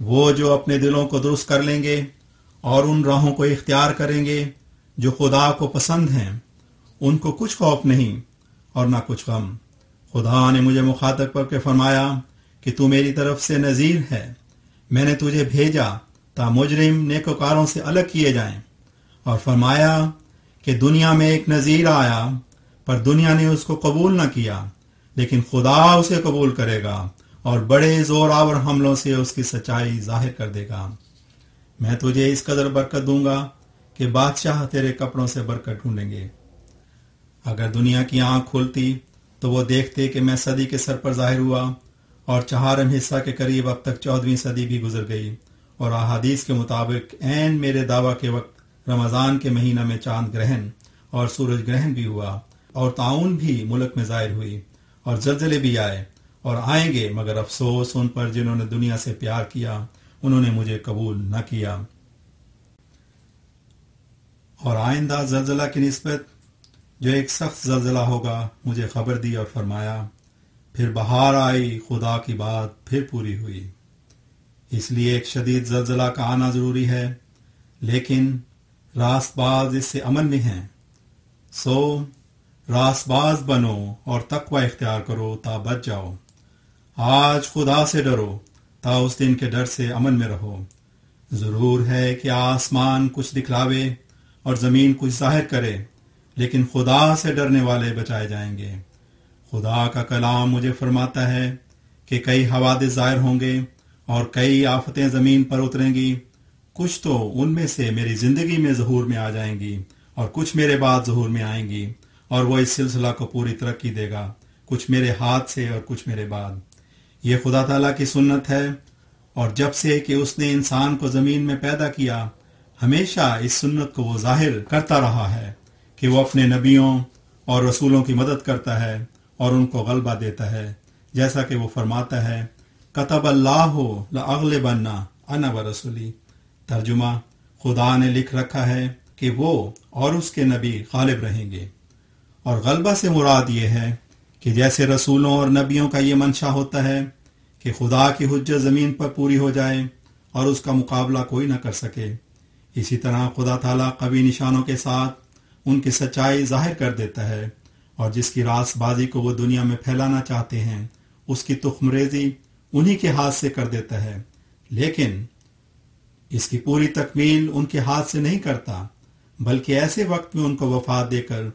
وہ جو اپنے دلوں کو درست کر لیں گے اور ان راہوں کو اختیار کریں گے جو خدا کو پسند ہیں، ان کو کچھ خوف نہیں اور نہ کچھ غم۔ خدا نے مجھے مخاطب کر کے فرمایا کہ تو میری طرف سے نذیر ہے، میں نے تجھے بھیجا تا مجرم نیکوکاروں سے الگ کیے جائیں، اور فرمایا کہ دنیا میں ایک نذیر آیا پر دنیا نے اس کو قبول نہ کیا، لیکن خدا اسے قبول کرے گا اور بڑے زور آور حملوں سے اس کی سچائی ظاہر کر دے گا۔ میں تجھے اس قدر برکت دوں گا کہ بادشاہ تیرے کپڑوں سے برکت ڈھونڈیں گے۔ اگر دنیا کی آنکھ کھلتی تو وہ دیکھتے کہ میں صدی کے سر پر ظاہر ہوا، اور چہارم حصہ کے قریب اب تک 14ویں صدی بھی گزر گئی، اور احادیث کے مطابق عین میرے دعویٰ کے وقت رمضان کے مہینہ میں چاند گرہن اور سورج گرہن بھی ہوا، اور طاعون بھی ملک میں ظاہر ہوئی، اور زلزلے بھی آئے اور آئیں گے، مگر افسوس ان پر جنہوں نے دنیا سے پیار کیا، انہوں نے مجھے قبول نہ کیا۔ اور آئندہ زلزلہ کی نسبت جو ایک سخت زلزلہ ہوگا مجھے خبر دی اور فرمایا، پھر بہار آئی، خدا کی بات پھر پوری ہوئی۔ اس لیے ایک شدید زلزلہ کا آنا ضروری ہے، لیکن راست باز اس سے امن میں ہیں۔ سو راست باز بنو اور تقوی اختیار کرو تا بچ جاؤ۔ آج خدا سے ڈرو تا اس دن کے ڈر سے امن میں رہو۔ ضرور ہے کہ آسمان کچھ دکھلاوے اور زمین کچھ ظاہر کرے، لیکن خدا سے ڈرنے والے بچائے جائیں گے۔ خدا کا کلام مجھے فرماتا ہے کہ کئی حوادث ظاہر ہوں گے اور کئی آفتیں زمین پر اتریں گی، کچھ تو ان میں سے میری زندگی میں ظہور میں آ جائیں گی اور کچھ میرے بعد ظہور میں آئیں گی، اور وہ اس سلسلہ کو پوری ترقی دے گا، کچھ میرے ہاتھ سے اور کچھ میرے بعد۔ یہ خدا تعالیٰ کی سنت ہے، اور جب سے کہ اس نے انسان کو زمین میں پیدا کیا، ہمیشہ اس سنت کو وہ ظاہر کرتا رہا ہے کہ وہ اپنے نبیوں اور رسولوں کی مدد کرتا ہے اور ان کو غلبہ دیتا ہے، جیسا کہ وہ فرماتا ہے، کتب اللہ لأغلبن انا ورسولی۔ ترجمہ، خدا نے لکھ رکھا ہے کہ وہ اور اس کے نبی غالب رہیں گے۔ اور غلبہ سے مراد یہ ہے کہ جیسے رسولوں اور نبیوں کا یہ منشا ہوتا ہے کہ خدا کی حجت زمین پر پوری ہو جائے اور اس کا مقابلہ کوئی نہ کر سکے، اسی طرح خدا تعالیٰ قوی نشانوں کے ساتھ ان کی سچائی ظاہر کر دیتا ہے، اور جس کی راست بازی کو وہ دنیا میں پھیلانا چاہتے ہیں اس کی تخم ریزی انہی کے ہاتھ سے کر دیتا ہے، لیکن اس کی پوری تکمیل ان کے ہاتھ سے نہیں کرتا، بلکہ ایسے وقت میں ان کو وفات دے کر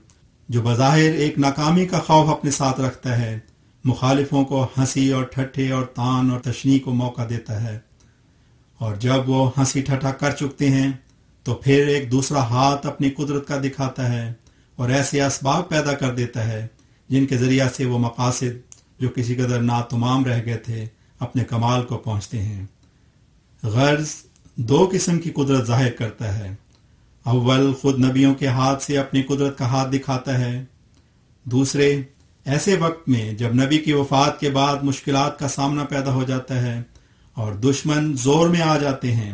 جو بظاہر ایک ناکامی کا خوف اپنے ساتھ رکھتا ہے، مخالفوں کو ہنسی اور ٹھٹھے اور تان اور تشنیع کو موقع دیتا ہے، اور جب وہ ہنسی ٹھٹھا کر چکتے ہیں تو پھر ایک دوسرا ہاتھ اپنی قدرت کا دکھاتا ہے اور ایسے اسباب پیدا کر دیتا ہے جن کے ذریعہ سے وہ مقاصد جو کسی قدر ناتمام رہ گئے تھے اپنے کمال کو پہنچتے ہیں۔ غرض دو قسم کی قدرت ظاہر کرتا ہے، اول خود نبیوں کے ہاتھ سے اپنی قدرت کا ہاتھ دکھاتا ہے، دوسرے ایسے وقت میں جب نبی کی وفات کے بعد مشکلات کا سامنا پیدا ہو جاتا ہے اور دشمن زور میں آ جاتے ہیں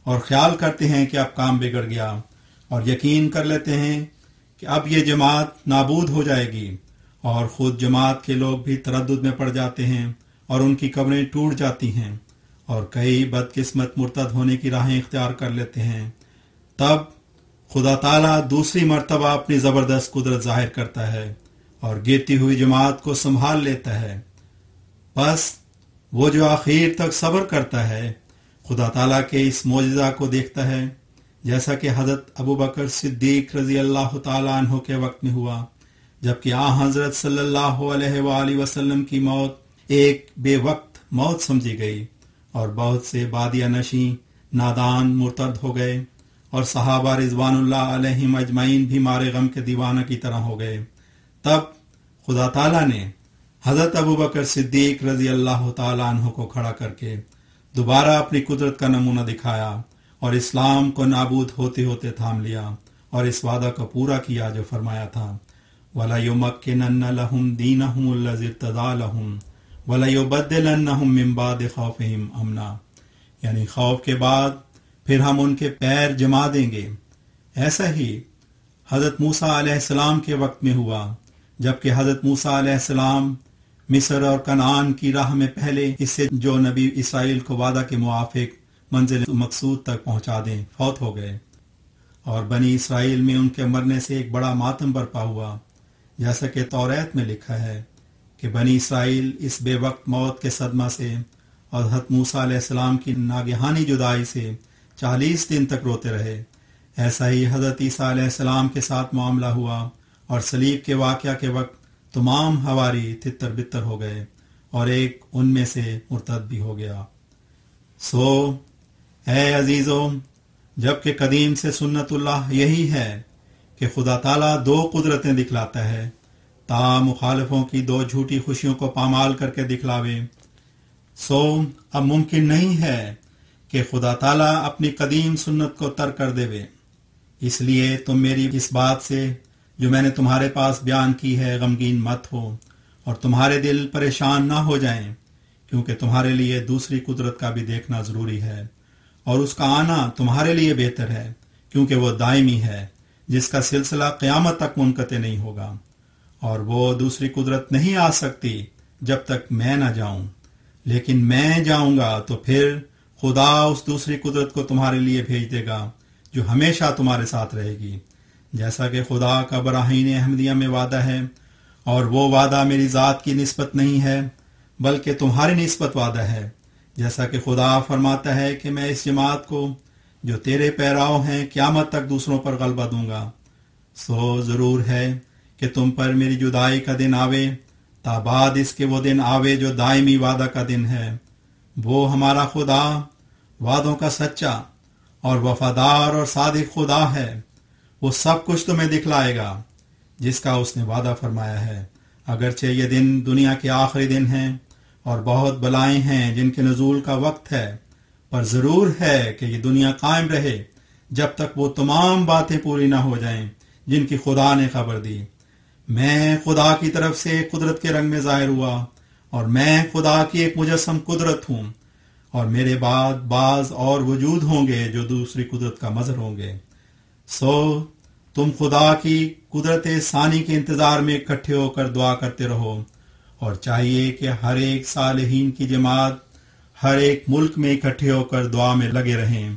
اور خیال کرتے ہیں کہ اب کام بگڑ گیا، اور یقین کر لیتے ہیں کہ اب یہ جماعت نابود ہو جائے گی، اور خود جماعت کے لوگ بھی تردد میں پڑ جاتے ہیں اور ان کی قبریں ٹوٹ جاتی ہیں اور کئی بدقسمت مرتد ہونے کی راہیں اختیار کر لیتے ہیں، تب خدا تعالیٰ دوسری مرتبہ اپنی زبردست قدرت ظاہر کرتا ہے اور گرتی ہوئی جماعت کو سنبھال لیتا ہے۔ بس وہ جو آخر تک صبر کرتا ہے خدا تعالیٰ کے اس معجزہ کو دیکھتا ہے، جیسا کہ حضرت ابوبکر صدیق رضی اللہ تعالیٰ عنہ کے وقت میں ہوا، جبکہ حضرت صلی اللہ علیہ وآلہ وسلم کی موت ایک بے وقت موت سمجھی گئی، اور بہت سے بادیہ نشیں نادان مرتد ہو گئے، اور صحابہ رضوان اللہ علیہم اجمعین بھی مارے غم کے دیوانہ کی طرح ہو گئے۔ تب خدا تعالیٰ نے حضرت ابوبکر صدیق رضی اللہ تعالیٰ عنہ کو کھڑا کر کے دوبارہ اپنی قدرت کا نمونہ دکھایا اور اسلام کو نابود ہوتے ہوتے تھام لیا، اور اس وعدہ کو پورا کیا جو فرمایا تھا، وَلَيُمَكِّنَنَّ لَهُمْ دِينَهُمُ الَّذِي ارْتَضَىٰ لَهُمْ وَلَيُبَدِّلَنَّهُمْ مِن بَعْدِ خَوْفِهِمْ أَمْنًا، یعنی خوف کے بعد پھر ہم ان کے پیر جما دیں گے۔ ایسا ہی حضرت موسیٰ علیہ السلام کے وقت میں ہوا، جبکہ حضرت موسیٰ علیہ السلام مصر اور کنعان کی راہ میں پہلے اس سے جو نبی اسرائیل کو وعدہ کے موافق منزل مقصود تک پہنچا دیں فوت ہو گئے، اور بنی اسرائیل میں ان کے مرنے سے ایک بڑا ماتم برپا ہوا، جیسا کہ توریت میں لکھا ہے کہ بنی اسرائیل اس بے وقت موت کے صدمہ سے اور حضرت موسیٰ علیہ السلام کی ناگہانی جدائی سے 40 دن تک روتے رہے۔ ایسا ہی حضرت عیسیٰ علیہ السلام کے ساتھ معاملہ ہوا، اور صلیب کے واقعہ کے وقت تمام حواری تتر بتر ہو گئے، اور ایک ان میں سے مرتد بھی ہو گیا۔ سو اے عزیزو، جبکہ قدیم سے سنت اللہ یہی ہے کہ خدا تعالیٰ 2 قدرتیں دکھلاتا ہے، تا مخالفوں کی 2 جھوٹی خوشیوں کو پامال کر کے دکھلاوے، سو اب ممکن نہیں ہے کہ خدا تعالیٰ اپنی قدیم سنت کو ترک کر دے۔ اس لیے تم میری اس بات سے جو میں نے تمہارے پاس بیان کی ہے غمگین مت ہو، اور تمہارے دل پریشان نہ ہو جائیں، کیونکہ تمہارے لیے دوسری قدرت کا بھی دیکھنا ضروری ہے، اور اس کا آنا تمہارے لیے بہتر ہے، کیونکہ وہ دائمی ہے، جس کا سلسلہ قیامت تک منقطع نہیں ہوگا، اور وہ دوسری قدرت نہیں آ سکتی جب تک میں نہ جاؤں، لیکن میں جاؤں گا تو پھر خدا اس دوسری قدرت کو تمہارے لیے بھیج دے گا جو ہمیشہ تمہارے ساتھ رہے گی، جیسا کہ خدا کا براہین احمدیہ میں وعدہ ہے، اور وہ وعدہ میری ذات کی نسبت نہیں ہے بلکہ تمہاری نسبت وعدہ ہے، جیسا کہ خدا فرماتا ہے کہ میں اس جماعت کو جو تیرے پیراؤ ہیں قیامت تک دوسروں پر غلبہ دوں گا۔ سو ضرور ہے کہ تم پر میری جدائی کا دن آوے، تا بعد اس کے وہ دن آوے جو دائمی وعدہ کا دن ہے۔ وہ ہمارا خدا وعدوں کا سچا اور وفادار اور صادق خدا ہے، وہ سب کچھ تمہیں دکھلائے گا جس کا اس نے وعدہ فرمایا ہے، اگرچہ یہ دن دنیا کے آخری دن ہیں اور بہت بلائیں ہیں جن کے نزول کا وقت ہے، پر ضرور ہے کہ یہ دنیا قائم رہے جب تک وہ تمام باتیں پوری نہ ہو جائیں جن کی خدا نے خبر دی۔ میں خدا کی طرف سے قدرت کے رنگ میں ظاہر ہوا، اور میں خدا کی ایک مجسم قدرت ہوں، اور میرے بعد بعض اور وجود ہوں گے جو دوسری قدرت کا مظہر ہوں گے۔ سو تم خدا کی قدرت ثانی کے انتظار میں اکٹھے ہو کر دعا کرتے رہو، اور چاہیے کہ ہر ایک صالحین کی جماعت ہر ایک ملک میں اکٹھے ہو کر دعا میں لگے رہیں،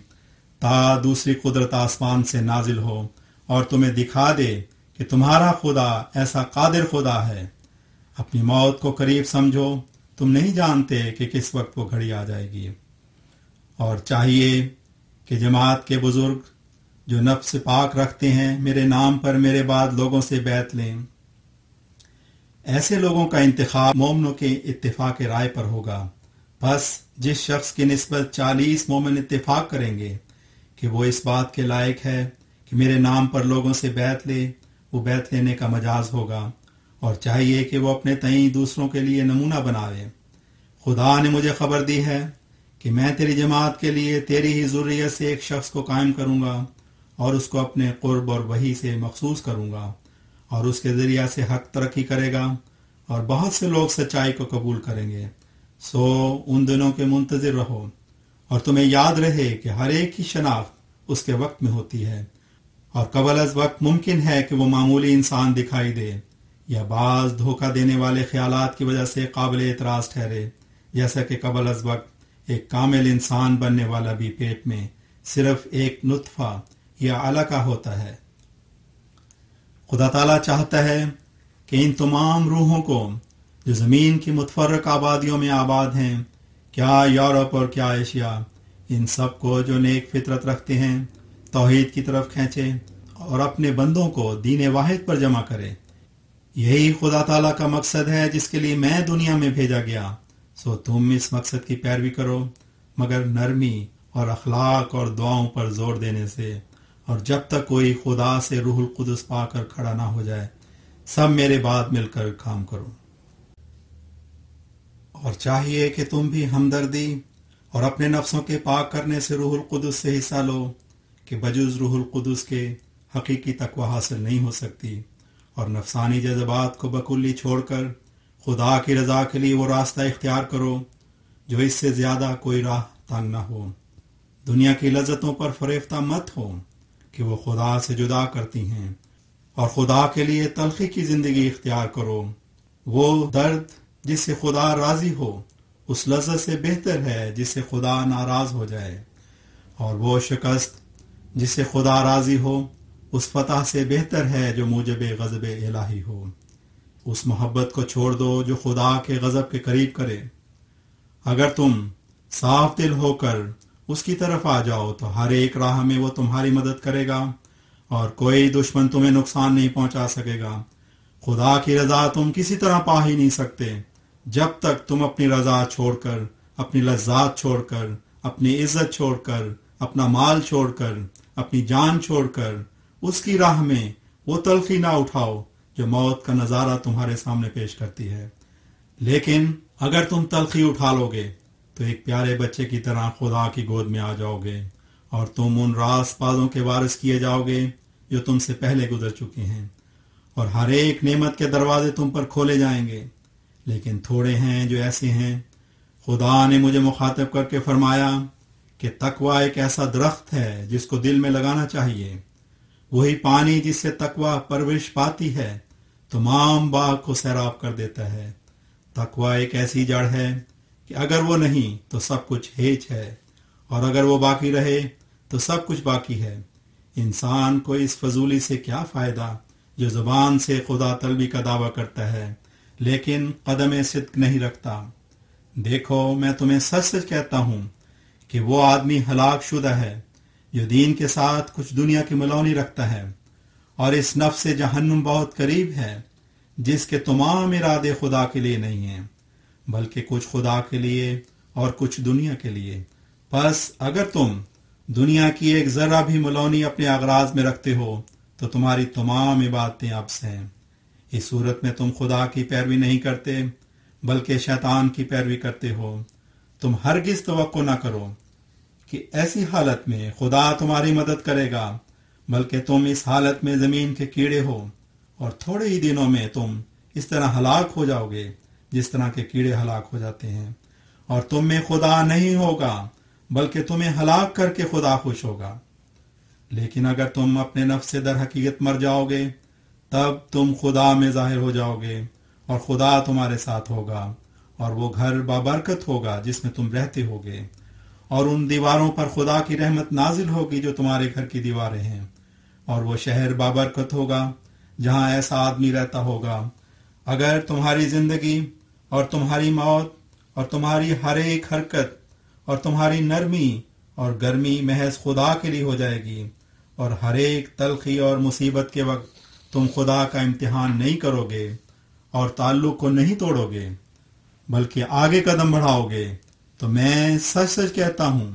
تا دوسری قدرت آسمان سے نازل ہو اور تمہیں دکھا دے کہ تمہارا خدا ایسا قادر خدا ہے۔ اپنی موت کو قریب سمجھو، تم نہیں جانتے کہ کس وقت وہ گھڑی آ جائے گی۔ اور چاہیے کہ جماعت کے بزرگ جو نفس پاک رکھتے ہیں میرے نام پر میرے بعد لوگوں سے بیعت لیں۔ ایسے لوگوں کا انتخاب مومنوں کے اتفاق رائے پر ہوگا، بس جس شخص کی نسبت 40 مومن اتفاق کریں گے کہ وہ اس بات کے لائق ہے کہ میرے نام پر لوگوں سے بیعت لے، وہ بیعت لینے کا مجاز ہوگا، اور چاہیے کہ وہ اپنے تئیں دوسروں کے لیے نمونہ بنائے۔ خدا نے مجھے خبر دی ہے کہ میں تیری جماعت کے لیے تیری ہی ذریت سے ایک شخص کو قائم کروں گا، اور اس کو اپنے قرب اور وحی سے مخصوص کروں گا، اور اس کے ذریعہ سے حق ترقی کرے گا، اور بہت سے لوگ سچائی کو قبول کریں گے۔ سو ان دنوں کے منتظر رہو، اور تمہیں یاد رہے کہ ہر ایک کی شناخت اس کے وقت میں ہوتی ہے، اور قبل از وقت ممکن ہے کہ وہ معمولی انسان دکھائی دے، یا بعض دھوکہ دینے والے خیالات کی وجہ سے قابل اعتراض ٹھہرے، جیسا کہ قبل از وقت ایک کامل انسان بننے والا بھی پیٹ میں صرف ایک نطفہ یا علقہ ہوتا ہے۔ خدا تعالیٰ چاہتا ہے کہ ان تمام روحوں کو جو زمین کی متفرق آبادیوں میں آباد ہیں، کیا یورپ اور کیا ایشیا، ان سب کو جو نیک فطرت رکھتے ہیں توحید کی طرف کھینچے اور اپنے بندوں کو دین واحد پر جمع کرے۔ یہی خدا تعالیٰ کا مقصد ہے جس کے لیے میں دنیا میں بھیجا گیا۔ سو تم اس مقصد کی پیروی کرو، مگر نرمی اور اخلاق اور دعاؤں پر زور دینے سے، اور جب تک کوئی خدا سے روح القدس پا کر کھڑا نہ ہو جائے، سب میرے بعد مل کر کام کرو۔ اور چاہیے کہ تم بھی ہمدردی اور اپنے نفسوں کے پاک کرنے سے روح القدس سے حصہ لو، کہ بجز روح القدس کے حقیقی تقوی حاصل نہیں ہو سکتی، اور نفسانی جذبات کو بکلی چھوڑ کر خدا کی رضا کے لیے وہ راستہ اختیار کرو جو اس سے زیادہ کوئی راہ تنگ نہ ہو۔ دنیا کی لذتوں پر فریفتہ مت ہو کہ وہ خدا سے جدا کرتی ہیں، اور خدا کے لیے تلخی کی زندگی اختیار کرو، وہ درد جس سے خدا راضی ہو اس لذت سے بہتر ہے جس سے خدا ناراض ہو جائے، اور وہ شکست جس سے خدا راضی ہو اس فتح سے بہتر ہے جو موجب غضب الہی ہو۔ اس محبت کو چھوڑ دو جو خدا کے غضب کے قریب کرے۔ اگر تم صاف دل ہو کر اس کی طرف آ جاؤ تو ہر ایک راہ میں وہ تمہاری مدد کرے گا اور کوئی دشمن تمہیں نقصان نہیں پہنچا سکے گا۔ خدا کی رضا تم کسی طرح پا ہی نہیں سکتے جب تک تم اپنی رضا چھوڑ کر، اپنی لذات چھوڑ کر، اپنی عزت چھوڑ کر، اپنا مال چھوڑ کر، اپنی جان چھوڑ کر اس کی راہ میں وہ تلخی نہ اٹھاؤ جو موت کا نظارہ تمہارے سامنے پیش کرتی ہے۔ لیکن اگر تم تلخی اٹھا لو گے تو ایک پیارے بچے کی طرح خدا کی گود میں آ جاؤ گے اور تم ان راست بازوں کے وارث کیے جاؤ گے جو تم سے پہلے گزر چکے ہیں، اور ہر ایک نعمت کے دروازے تم پر کھولے جائیں گے۔ لیکن تھوڑے ہیں جو ایسے ہیں۔ خدا نے مجھے مخاطب کر کے فرمایا کہ تقوی ایک ایسا درخت ہے جس کو دل میں لگانا چاہیے۔ وہی پانی جس سے تقوی پرورش پاتی ہے تمام باغ کو سیراب کر دیتا ہے۔ تقوی ایک ایسی جڑ ہے کہ اگر وہ نہیں تو سب کچھ ہیچ ہے، اور اگر وہ باقی رہے تو سب کچھ باقی ہے۔ انسان کو اس فضولی سے کیا فائدہ جو زبان سے خدا طلبی کا دعویٰ کرتا ہے لیکن قدم صدق نہیں رکھتا۔ دیکھو میں تمہیں سچ سچ کہتا ہوں کہ وہ آدمی ہلاک شدہ ہے جو دین کے ساتھ کچھ دنیا کی ملونی رکھتا ہے، اور اس نفس سے جہنم بہت قریب ہے جس کے تمام ارادے خدا کے لیے نہیں ہیں بلکہ کچھ خدا کے لیے اور کچھ دنیا کے لیے۔ پس اگر تم دنیا کی ایک ذرہ بھی ملونی اپنے اغراض میں رکھتے ہو تو تمہاری تمام عبادتیں عبث ہیں۔ اس صورت میں تم خدا کی پیروی نہیں کرتے بلکہ شیطان کی پیروی کرتے ہو۔ تم ہرگز توقع نہ کرو کہ ایسی حالت میں خدا تمہاری مدد کرے گا، بلکہ تم اس حالت میں زمین کے کیڑے ہو، اور تھوڑے ہی دنوں میں تم اس طرح ہلاک ہو جاؤ گے جس طرح کے کیڑے ہلاک ہو جاتے ہیں، اور تم میں خدا نہیں ہوگا بلکہ تمہیں ہلاک کر کے خدا خوش ہوگا۔ لیکن اگر تم اپنے نفس سے در حقیقت مر جاؤ گے تب تم خدا میں ظاہر ہو جاؤ گے، اور خدا تمہارے ساتھ ہوگا، اور وہ گھر بابرکت ہوگا جس میں تم رہتے ہوگے، اور ان دیواروں پر خدا کی رحمت نازل ہوگی جو تمہارے گھر کی دیواریں ہیں، اور وہ شہر بابرکت ہوگا جہاں ایسا آدمی رہتا ہوگا۔ اگر تمہاری زندگی اور تمہاری موت اور تمہاری ہر ایک حرکت اور تمہاری نرمی اور گرمی محض خدا کے لیے ہو جائے گی، اور ہر ایک تلخی اور مصیبت کے وقت تم خدا کا امتحان نہیں کرو گے اور تعلق کو نہیں توڑو گے بلکہ آگے قدم بڑھاؤ گے، تو میں سچ سچ کہتا ہوں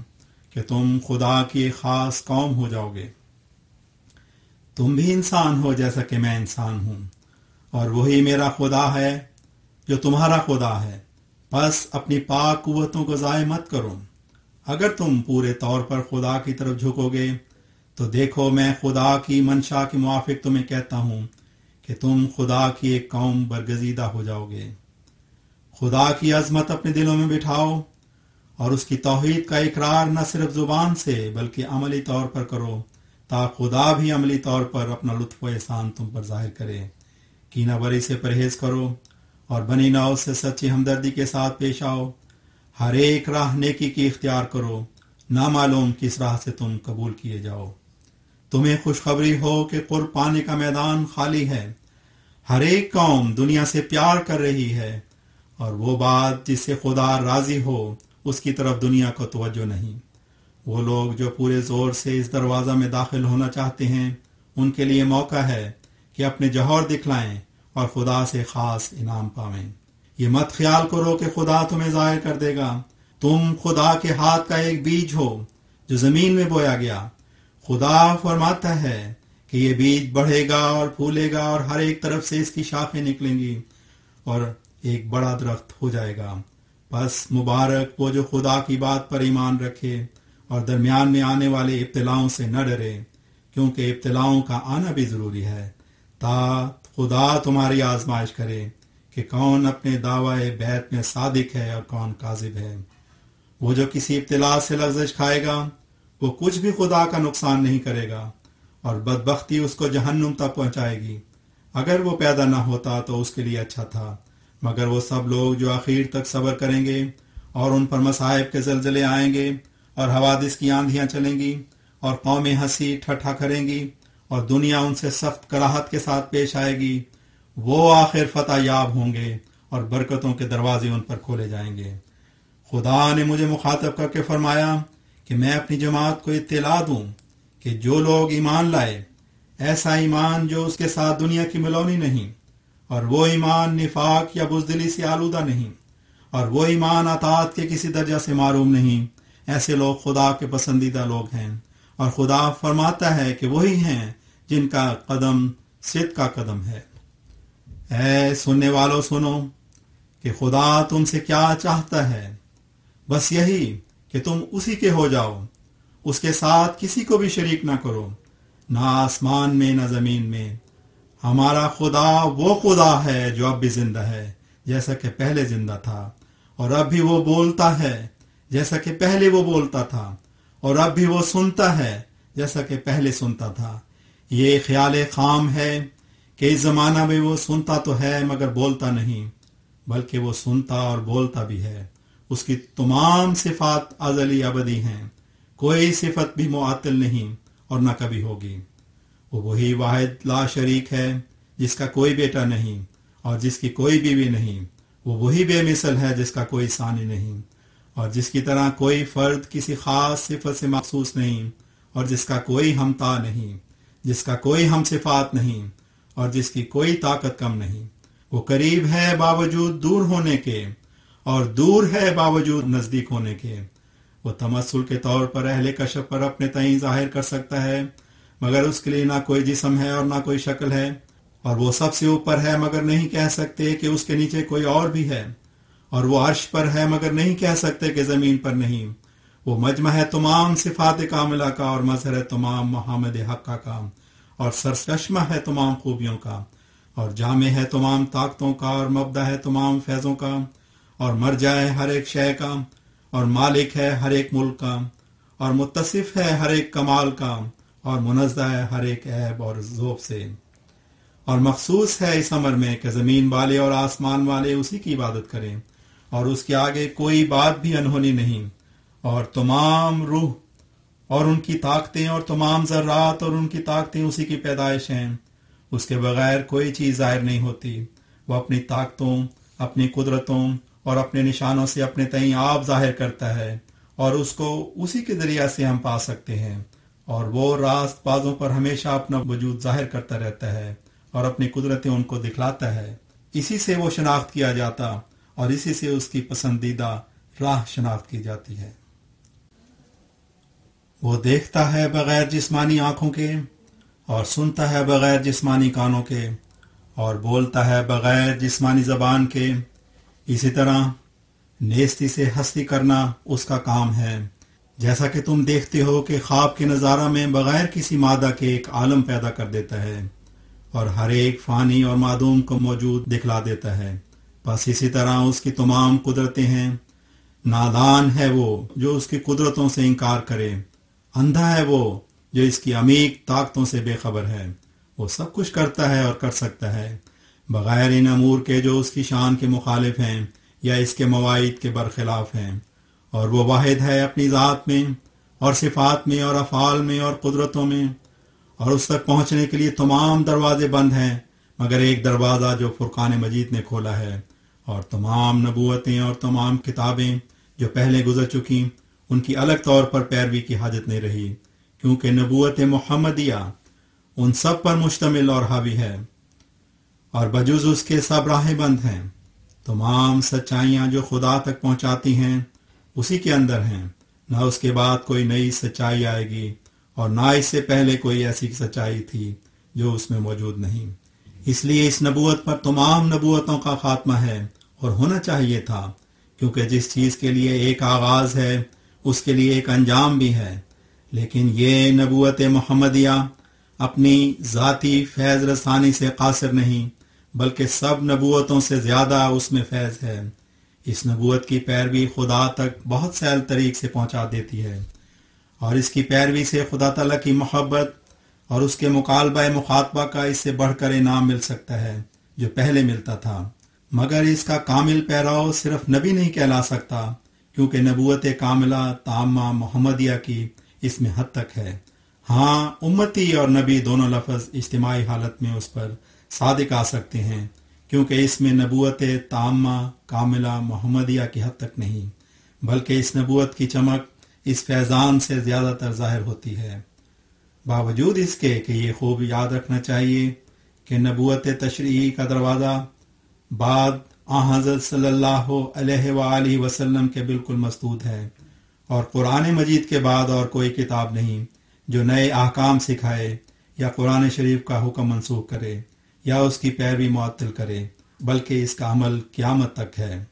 کہ تم خدا کی ایک خاص قوم ہو جاؤ گے۔ تم بھی انسان ہو جیسا کہ میں انسان ہوں، اور وہی میرا خدا ہے جو تمہارا خدا ہے۔ پس اپنی پاک قوتوں کو ضائع مت کرو۔ اگر تم پورے طور پر خدا کی طرف جھکو گے تو دیکھو میں خدا کی منشا کے موافق تمہیں کہتا ہوں کہ تم خدا کی ایک قوم برگزیدہ ہو جاؤ گے۔ خدا کی عظمت اپنے دلوں میں بٹھاؤ اور اس کی توحید کا اقرار نہ صرف زبان سے بلکہ عملی طور پر کرو، تاکہ خدا بھی عملی طور پر اپنا لطف و احسان تم پر ظاہر کرے۔ کینہ بری سے پرہیز کرو اور بنی نوع سے سچی ہمدردی کے ساتھ پیش آؤ۔ ہر ایک راہ نیکی کی اختیار کرو، نہ معلوم کس راہ سے تم قبول کیے جاؤ۔ تمہیں خوشخبری ہو کہ قرب پانے کا میدان خالی ہے۔ ہر ایک قوم دنیا سے پیار کر رہی ہے، اور وہ بات جس سے خدا راضی ہو اس کی طرف دنیا کو توجہ نہیں۔ وہ لوگ جو پورے زور سے اس دروازہ میں داخل ہونا چاہتے ہیں ان کے لیے موقع ہے کہ اپنے جوہر دکھلائیں اور خدا سے خاص انعام پائیں۔ یہ مت خیال کرو کہ خدا تمہیں ظاہر کر دے گا۔ تم خدا کے ہاتھ کا ایک بیج ہو جو زمین میں بویا گیا۔ خدا فرماتا ہے کہ یہ بیج بڑھے گا اور پھولے گا اور ہر ایک طرف سے اس کی شاخیں نکلیں گی اور ایک بڑا درخت ہو جائے گا۔ پس مبارک وہ جو خدا کی بات پر ایمان رکھے اور درمیان میں آنے والے ابتلاؤں سے نہ ڈرے، کیونکہ ابتلاؤں کا آنا بھی ضروری ہے تا خدا تمہاری آزمائش کرے کہ کون اپنے دعوی بیعت میں صادق ہے اور کون کاذب ہے۔ وہ جو کسی ابتلا سے لغزش کھائے گا وہ کچھ بھی خدا کا نقصان نہیں کرے گا، اور بدبختی اس کو جہنم تک پہنچائے گی۔ اگر وہ پیدا نہ ہوتا تو اس کے لیے اچھا تھا، مگر وہ سب لوگ جو آخر تک صبر کریں گے اور ان پر مصائب کے زلزلے آئیں گے اور حوادث کی آندھیاں چلیں گی اور قومیں ہنسی ٹھٹھا کریں گی اور دنیا ان سے سخت کراہت کے ساتھ پیش آئے گی، وہ آخر فتح یاب ہوں گے اور برکتوں کے دروازے ان پر کھولے جائیں گے۔ خدا نے مجھے مخاطب کر کے فرمایا کہ میں اپنی جماعت کو اطلاع دوں کہ جو لوگ ایمان لائے، ایسا ایمان جو اس کے ساتھ دنیا کی ملونی نہیں، اور وہ ایمان نفاق یا بزدلی سے آلودہ نہیں، اور وہ ایمان اطاعت کے کسی درجہ سے معروم نہیں، ایسے لوگ خدا کے پسندیدہ لوگ ہیں، اور خدا فرماتا ہے کہ وہی ہیں جن کا قدم صدق کا قدم ہے۔ اے سننے والوں سنو کہ خدا تم سے کیا چاہتا ہے، بس یہی کہ تم اسی کے ہو جاؤ، اس کے ساتھ کسی کو بھی شریک نہ کرو، نہ آسمان میں نہ زمین میں۔ ہمارا خدا وہ خدا ہے جو اب بھی زندہ ہے جیسا کہ پہلے زندہ تھا، اور اب بھی وہ بولتا ہے جیسا کہ پہلے وہ بولتا تھا، اور اب بھی وہ سنتا ہے جیسا کہ پہلے سنتا تھا۔ یہ خیال خام ہے کہ اس زمانہ میں وہ سنتا تو ہے مگر بولتا نہیں، بلکہ وہ سنتا اور بولتا بھی ہے۔ اس کی تمام صفات ازلی ابدی ہیں، کوئی صفت بھی معطل نہیں اور نہ کبھی ہوگی۔ وہ وہی واحد لا شریک ہے جس کا کوئی بیٹا نہیں اور جس کی کوئی بیوی نہیں، وہ وہی بے مثل ہے جس کا کوئی ثانی نہیں، اور جس کی طرح کوئی فرد کسی خاص صفت سے مخصوص نہیں، اور جس کا کوئی ہمتا نہیں، جس کا کوئی ہم صفات نہیں، اور جس کی کوئی طاقت کم نہیں۔ وہ قریب ہے باوجود دور ہونے کے، اور دور ہے باوجود نزدیک ہونے کے۔ وہ تمثل کے طور پر اہل کشف پر اپنے تئیں ظاہر کر سکتا ہے، مگر اس کے لیے نہ کوئی جسم ہے اور نہ کوئی شکل ہے، اور وہ سب سے اوپر ہے مگر نہیں کہہ سکتے کہ اس کے نیچے کوئی اور بھی ہے، اور وہ عرش پر ہے مگر نہیں کہہ سکتے کہ زمین پر نہیں۔ وہ مجمع ہے تمام صفات کاملہ کا، اور مظہر ہے تمام محمد حقہ کا، اور سرچشمہ ہے تمام خوبیوں کا، اور جامع ہے تمام طاقتوں کا، اور مبدا ہے تمام فیضوں کا، اور مرجع ہے ہر ایک شے کا، اور مالک ہے ہر ایک ملک کا، اور متصف ہے ہر ایک کمال کا، اور منزہ ہے ہر ایک عیب اور ذوب سے، اور مخصوص ہے اس امر میں کہ زمین والے اور آسمان والے اسی کی عبادت کریں، اور اس کے آگے کوئی بات بھی انہونی نہیں، اور تمام روح اور ان کی طاقتیں اور تمام ذرات اور ان کی طاقتیں اسی کی پیدائش ہیں۔ اس کے بغیر کوئی چیز ظاہر نہیں ہوتی۔ وہ اپنی طاقتوں، اپنی قدرتوں اور اپنے نشانوں سے اپنے تئیں آپ ظاہر کرتا ہے، اور اس کو اسی کے ذریعہ سے ہم پا سکتے ہیں، اور وہ راست بازوں پر ہمیشہ اپنا وجود ظاہر کرتا رہتا ہے اور اپنی قدرتیں ان کو دکھلاتا ہے۔ اسی سے وہ شناخت کیا جاتا اور اسی سے اس کی پسندیدہ راہ شناخت کی جاتی ہے۔ وہ دیکھتا ہے بغیر جسمانی آنکھوں کے، اور سنتا ہے بغیر جسمانی کانوں کے، اور بولتا ہے بغیر جسمانی زبان کے۔ اسی طرح نیستی سے ہستی کرنا اس کا کام ہے، جیسا کہ تم دیکھتے ہو کہ خواب کے نظارہ میں بغیر کسی مادہ کے ایک عالم پیدا کر دیتا ہے، اور ہر ایک فانی اور معدوم کو موجود دکھلا دیتا ہے۔ بس اسی طرح اس کی تمام قدرتیں ہیں۔ نادان ہے وہ جو اس کی قدرتوں سے انکار کرے، اندھا ہے وہ جو اس کی عمیق طاقتوں سے بے خبر ہے۔ وہ سب کچھ کرتا ہے اور کر سکتا ہے بغیر ان امور کے جو اس کی شان کے مخالف ہیں یا اس کے مواعید کے برخلاف ہیں، اور وہ واحد ہے اپنی ذات میں اور صفات میں اور افعال میں اور قدرتوں میں، اور اس تک پہنچنے کے لیے تمام دروازے بند ہیں مگر ایک دروازہ جو فرقان مجید نے کھولا ہے، اور تمام نبوتیں اور تمام کتابیں جو پہلے گزر چکی ان کی الگ طور پر پیروی کی حاجت نہیں رہی، کیونکہ نبوت محمدیہ ان سب پر مشتمل اور حاوی ہے، اور بجز اس کے سب راہیں بند ہیں۔ تمام سچائیاں جو خدا تک پہنچاتی ہیں اسی کے اندر ہیں، نہ اس کے بعد کوئی نئی سچائی آئے گی، اور نہ اس سے پہلے کوئی ایسی سچائی تھی جو اس میں موجود نہیں۔ اس لیے اس نبوت پر تمام نبوتوں کا خاتمہ ہے، اور ہونا چاہیے تھا، کیونکہ جس چیز کے لیے ایک آغاز ہے اس کے لیے ایک انجام بھی ہے۔ لیکن یہ نبوت محمدیہ اپنی ذاتی فیض رسانی سے قاصر نہیں، بلکہ سب نبوتوں سے زیادہ اس میں فیض ہے۔ اس نبوت کی پیروی خدا تک بہت سہل طریق سے پہنچا دیتی ہے، اور اس کی پیروی سے خدا تعالیٰ کی محبت اور اس کے مکالبہ مخاطبہ کا اس سے بڑھ کر انعام مل سکتا ہے جو پہلے ملتا تھا، مگر اس کا کامل پیراو صرف نبی نہیں کہلا سکتا، کیونکہ نبوت کاملہ تامہ محمدیہ کی اس میں حد تک ہے۔ ہاں، امتی اور نبی دونوں لفظ اجتماعی حالت میں اس پر صادق آ سکتے ہیں، کیونکہ اس میں نبوت تامہ کاملہ محمدیہ کی حد تک نہیں، بلکہ اس نبوت کی چمک اس فیضان سے زیادہ تر ظاہر ہوتی ہے۔ باوجود اس کے کہ یہ خوب یاد رکھنا چاہیے کہ نبوت تشریعی کا دروازہ بعد حضرت صلی اللہ علیہ وآلہ وسلم کے بالکل مسدود ہے، اور قرآن مجید کے بعد اور کوئی کتاب نہیں جو نئے احکام سکھائے یا قرآن شریف کا حکم منسوخ کرے یا اس کی پیروی معطل کرے، بلکہ اس کا عمل قیامت تک ہے۔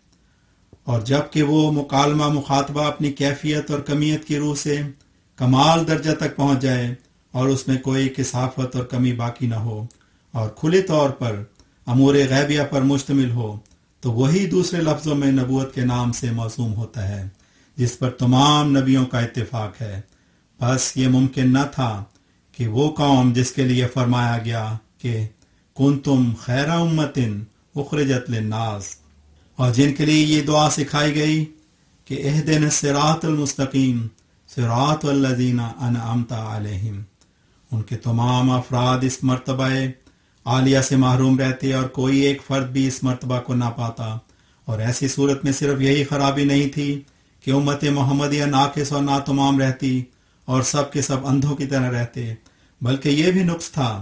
اور جب کہ وہ مکالمہ مخاطبہ اپنی کیفیت اور کمیت کی روح سے کمال درجہ تک پہنچ جائے اور اس میں کوئی کثافت اور کمی باقی نہ ہو اور کھلے طور پر امور غیبیہ پر مشتمل ہو، تو وہی دوسرے لفظوں میں نبوت کے نام سے موسوم ہوتا ہے، جس پر تمام نبیوں کا اتفاق ہے۔ بس یہ ممکن نہ تھا کہ وہ قوم جس کے لیے فرمایا گیا کہ کنتم خیر امت اخرجت للناس، اور جن کے لیے یہ دعا سکھائی گئی کہ اہدنا الصراط المستقیم صراط الذین انعمت علیہم، ان کے تمام افراد اس مرتبہ عالیہ سے محروم رہتے اور کوئی ایک فرد بھی اس مرتبہ کو نہ پاتا، اور ایسی صورت میں صرف یہی خرابی نہیں تھی کہ امت محمدیہ ناقص اور ناتمام رہتی اور سب کے سب اندھوں کی طرح رہتے، بلکہ یہ بھی نقص تھا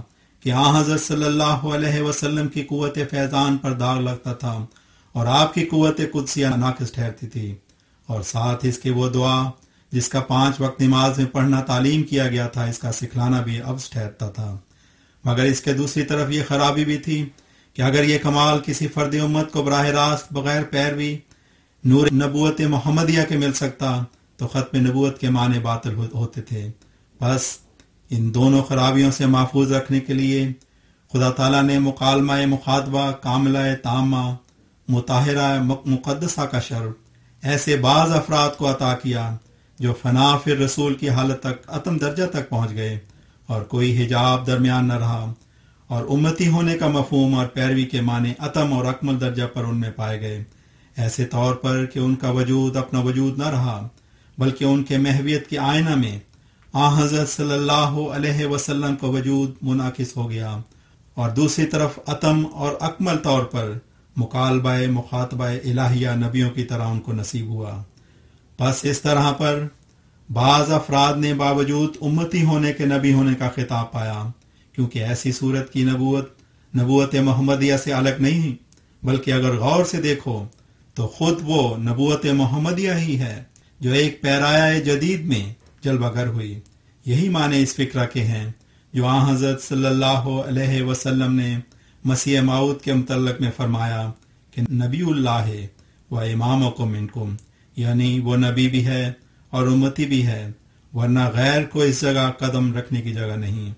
کہ حضرت صلی اللہ علیہ وسلم کی قوت فیضان پر داغ لگتا تھا اور آپ کی قوت قدسیہ ناقص ٹھہرتی تھی، اور ساتھ اس کے وہ دعا جس کا 5 وقت نماز میں پڑھنا تعلیم کیا گیا تھا، اس کا سکھلانا بھی عبث ٹھہرتا تھا۔ مگر اس کے دوسری طرف یہ خرابی بھی تھی کہ اگر یہ کمال کسی فرد امت کو براہ راست بغیر پیروی نور نبوت محمدیہ کے مل سکتا تو ختم نبوت کے معنی باطل ہوتے تھے۔ بس ان دونوں خرابیوں سے محفوظ رکھنے کے لیے خدا تعالیٰ نے مکالمہ مخاطبہ کاملہ تامہ مطہرہ مقدسہ کا شرف ایسے بعض افراد کو عطا کیا جو فنا فی الرسول کی حالت تک اتم درجہ تک پہنچ گئے اور کوئی حجاب درمیان نہ رہا، اور امتی ہونے کا مفہوم اور پیروی کے معنی اتم اور اکمل درجہ پر ان میں پائے گئے، ایسے طور پر کہ ان کا وجود اپنا وجود نہ رہا، بلکہ ان کے محویت کے آئینہ میں حضرت صلی اللہ علیہ وسلم کا وجود منعکس ہو گیا، اور دوسری طرف اتم اور اکمل طور پر مکالبہ مخاطبہ الہیہ نبیوں کی طرح ان کو نصیب ہوا۔ بس اس طرح پر بعض افراد نے باوجود امتی ہونے کے نبی ہونے کا خطاب پایا، کیونکہ ایسی صورت کی نبوت محمدیہ سے الگ نہیں، بلکہ اگر غور سے دیکھو تو خود وہ نبوت محمدیہ ہی ہے جو ایک پیرایہ جدید میں جلوہ گر ہوئی۔ یہی معنی اس فکرہ کے ہیں جو حضرت صلی اللہ علیہ وسلم نے مسیح موعود کے متعلق میں فرمایا کہ نبی اللہ ہے و امامکم منکم، یعنی وہ نبی بھی ہے اور امتی بھی ہے، ورنہ غیر کو اس جگہ قدم رکھنے کی جگہ نہیں۔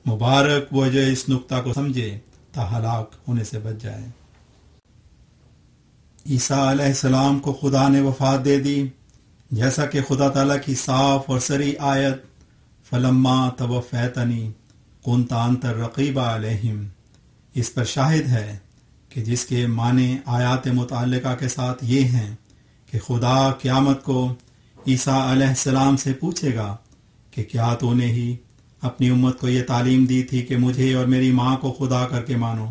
مبارک وہ جو اس نقطہ کو سمجھے تا ہلاک ہونے سے بچ جائے۔ عیسیٰ علیہ السلام کو خدا نے وفات دے دی، جیسا کہ خدا تعالیٰ کی صاف اور صریح آیت فلما توفیتنی کنت انت الرقیب علیہم اس پر شاہد ہے، کہ جس کے معنی آیات متعلقہ کے ساتھ یہ ہیں کہ خدا قیامت کو عیسیٰ علیہ السلام سے پوچھے گا کہ کیا تو نے ہی اپنی امت کو یہ تعلیم دی تھی کہ مجھے اور میری ماں کو خدا کر کے مانو؟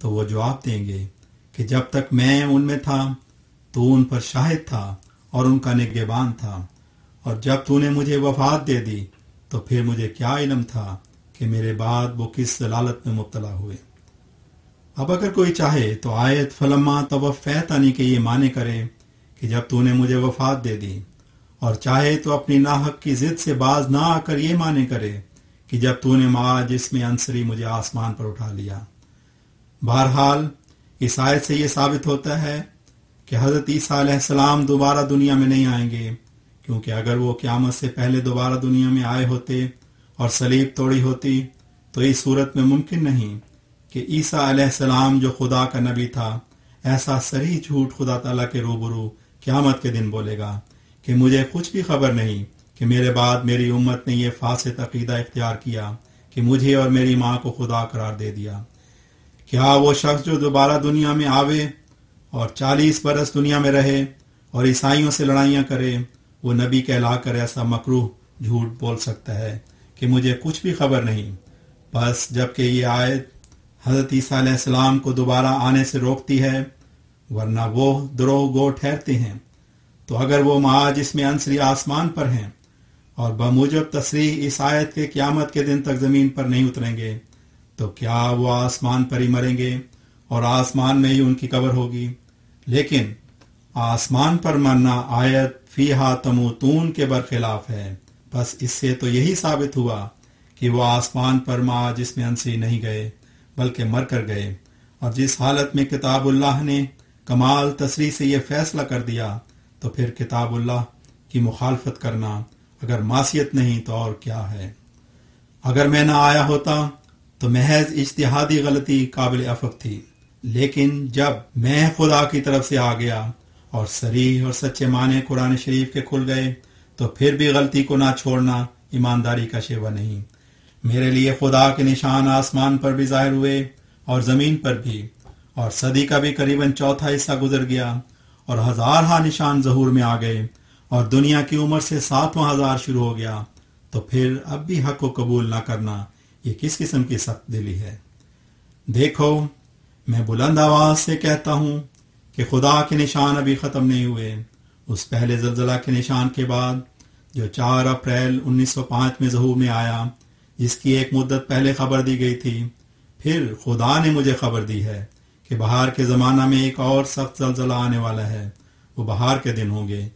تو وہ جواب دیں گے کہ جب تک میں ان میں تھا تو ان پر شاہد تھا اور ان کا نگہبان تھا، اور جب تو نے مجھے وفات دے دی تو پھر مجھے کیا علم تھا کہ میرے بعد وہ کس ضلالت میں مبتلا ہوئے۔ اب اگر کوئی چاہے تو آیت فلما توفیتنی کے یہ معنی کرے کہ جب تو نے مجھے وفات دے دی، اور چاہے تو اپنی ناحق کی ضد سے باز نہ آ کر یہ معنی کرے کہ جب تو نے ماں جسم انصری مجھے آسمان پر اٹھا لیا۔ بہرحال اس آیت سے یہ ثابت ہوتا ہے کہ حضرت عیسیٰ علیہ السلام دوبارہ دنیا میں نہیں آئیں گے، کیونکہ اگر وہ قیامت سے پہلے دوبارہ دنیا میں آئے ہوتے اور صلیب توڑی ہوتی تو اس صورت میں ممکن نہیں کہ عیسیٰ علیہ السلام جو خدا کا نبی تھا ایسا صریح جھوٹ خدا تعالیٰ کے روبرو قیامت کے دن بولے گا کہ مجھے کچھ بھی خبر نہیں کہ میرے بعد میری امت نے یہ فاسد عقیدہ اختیار کیا کہ مجھے اور میری ماں کو خدا قرار دے دیا، کیا وہ شخص جو دوبارہ دنیا میں آوے اور 40 برس دنیا میں رہے اور عیسائیوں سے لڑائیاں کرے، وہ نبی کہلا کر ایسا مکروہ جھوٹ بول سکتا ہے کہ مجھے کچھ بھی خبر نہیں؟ بس جبکہ یہ آیت حضرت عیسیٰ علیہ السلام کو دوبارہ آنے سے روکتی ہے، ورنہ وہ دروغ گو ٹھہرتے ہیں، تو اگر وہ معاج اس میں عنصری آسمان پر ہیں اور بموجب تصریح اس آیت کے قیامت کے دن تک زمین پر نہیں اتریں گے، تو کیا وہ آسمان پر ہی مریں گے اور آسمان میں ہی ان کی قبر ہوگی؟ لیکن آسمان پر مرنا آیت فیہا تموتون کے برخلاف ہے۔ بس اس سے تو یہی ثابت ہوا کہ وہ آسمان پر معاج اس میں عنصری نہیں گئے بلکہ مر کر گئے، اور جس حالت میں کتاب اللہ نے کمال تصریح سے یہ فیصلہ کر دیا، تو پھر کتاب اللہ کی مخالفت کرنا اگر معصیت نہیں تو اور کیا ہے؟ اگر میں نہ آیا ہوتا تو محض اجتہادی غلطی قابل عفو تھی، لیکن جب میں خدا کی طرف سے آ گیا اور صریح اور سچے معنی قرآن شریف کے کھل گئے، تو پھر بھی غلطی کو نہ چھوڑنا ایمانداری کا شیوہ نہیں۔ میرے لیے خدا کے نشان آسمان پر بھی ظاہر ہوئے اور زمین پر بھی، اور صدی کا بھی قریباً چوتھا حصہ گزر گیا اور ہزارہا نشان ظہور میں آ گئے، اور دنیا کی عمر سے 7واں ہزار شروع ہو گیا، تو پھر اب بھی حق کو قبول نہ کرنا یہ کس قسم کی سخت دلی ہے؟ دیکھو، میں بلند آواز سے کہتا ہوں کہ خدا کے نشان ابھی ختم نہیں ہوئے۔ اس پہلے زلزلہ کے نشان کے بعد جو 4 اپریل 1905 میں ظہور میں آیا، جس کی ایک مدت پہلے خبر دی گئی تھی، پھر خدا نے مجھے خبر دی ہے کہ بہار کے زمانہ میں ایک اور سخت زلزلہ آنے والا ہے۔ وہ بہار کے دن ہوں گے،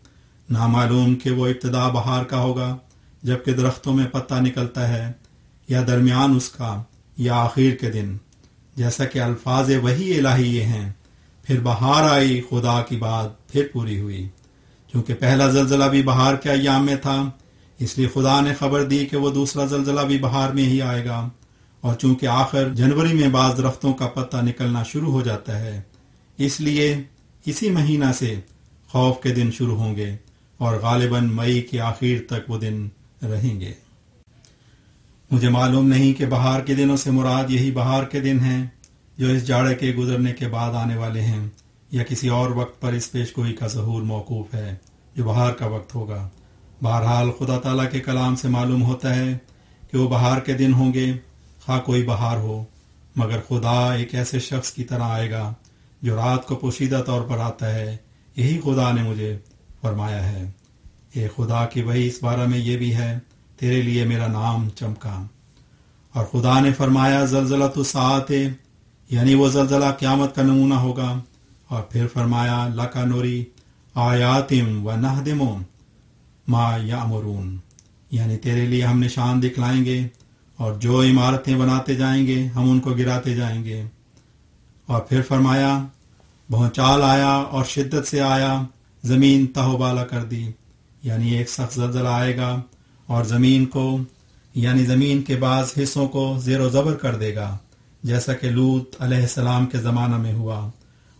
نامعلوم کہ وہ ابتدا بہار کا ہوگا جبکہ درختوں میں پتا نکلتا ہے، یا درمیان اس کا، یا آخر کے دن، جیسا کہ الفاظ وحی الہی یہ ہیں۔ پھر بہار آئی، خدا کی بات پھر پوری ہوئی۔ چونکہ پہلا زلزلہ بھی بہار کے ایام میں تھا، اس لیے خدا نے خبر دی کہ وہ دوسرا زلزلہ بھی بہار میں ہی آئے گا، اور چونکہ آخر جنوری میں بعض درختوں کا پتا نکلنا شروع ہو جاتا ہے، اس لیے اسی مہینہ سے خوف کے دن شروع ہوں گے، اور غالباً مئی کے آخر تک وہ دن رہیں گے۔ مجھے معلوم نہیں کہ بہار کے دنوں سے مراد یہی بہار کے دن ہیں جو اس جاڑے کے گزرنے کے بعد آنے والے ہیں، یا کسی اور وقت پر اس پیش گوئی کا ظہور موقوف ہے جو بہار کا وقت ہوگا۔ بہرحال خدا تعالیٰ کے کلام سے معلوم ہوتا ہے کہ وہ بہار کے دن ہوں گے، خواہ کوئی بہار ہو، مگر خدا ایک ایسے شخص کی طرح آئے گا جو رات کو پوشیدہ طور پر آتا ہے۔ یہی خدا نے مجھے فرمایا ہے۔ اے خدا کی وحی اس بارے میں یہ بھی ہے، تیرے لیے میرا نام چمکا۔ اور خدا نے فرمایا زلزلۃ الساعۃ، یعنی وہ زلزلہ قیامت کا نمونہ ہوگا۔ اور پھر فرمایا لکا نوری آیاتم و نہدم ما یامرون، یعنی تیرے لیے ہم نشان دکھلائیں گے، اور جو عمارتیں بناتے جائیں گے ہم ان کو گراتے جائیں گے۔ اور پھر فرمایا بھونچال آیا اور شدت سے آیا، زمین تہو بالا کر دی، یعنی ایک سخت زلزلہ آئے گا اور زمین کو، یعنی زمین کے بعض حصوں کو زیر و زبر کر دے گا، جیسا کہ لوط علیہ السلام کے زمانہ میں ہوا۔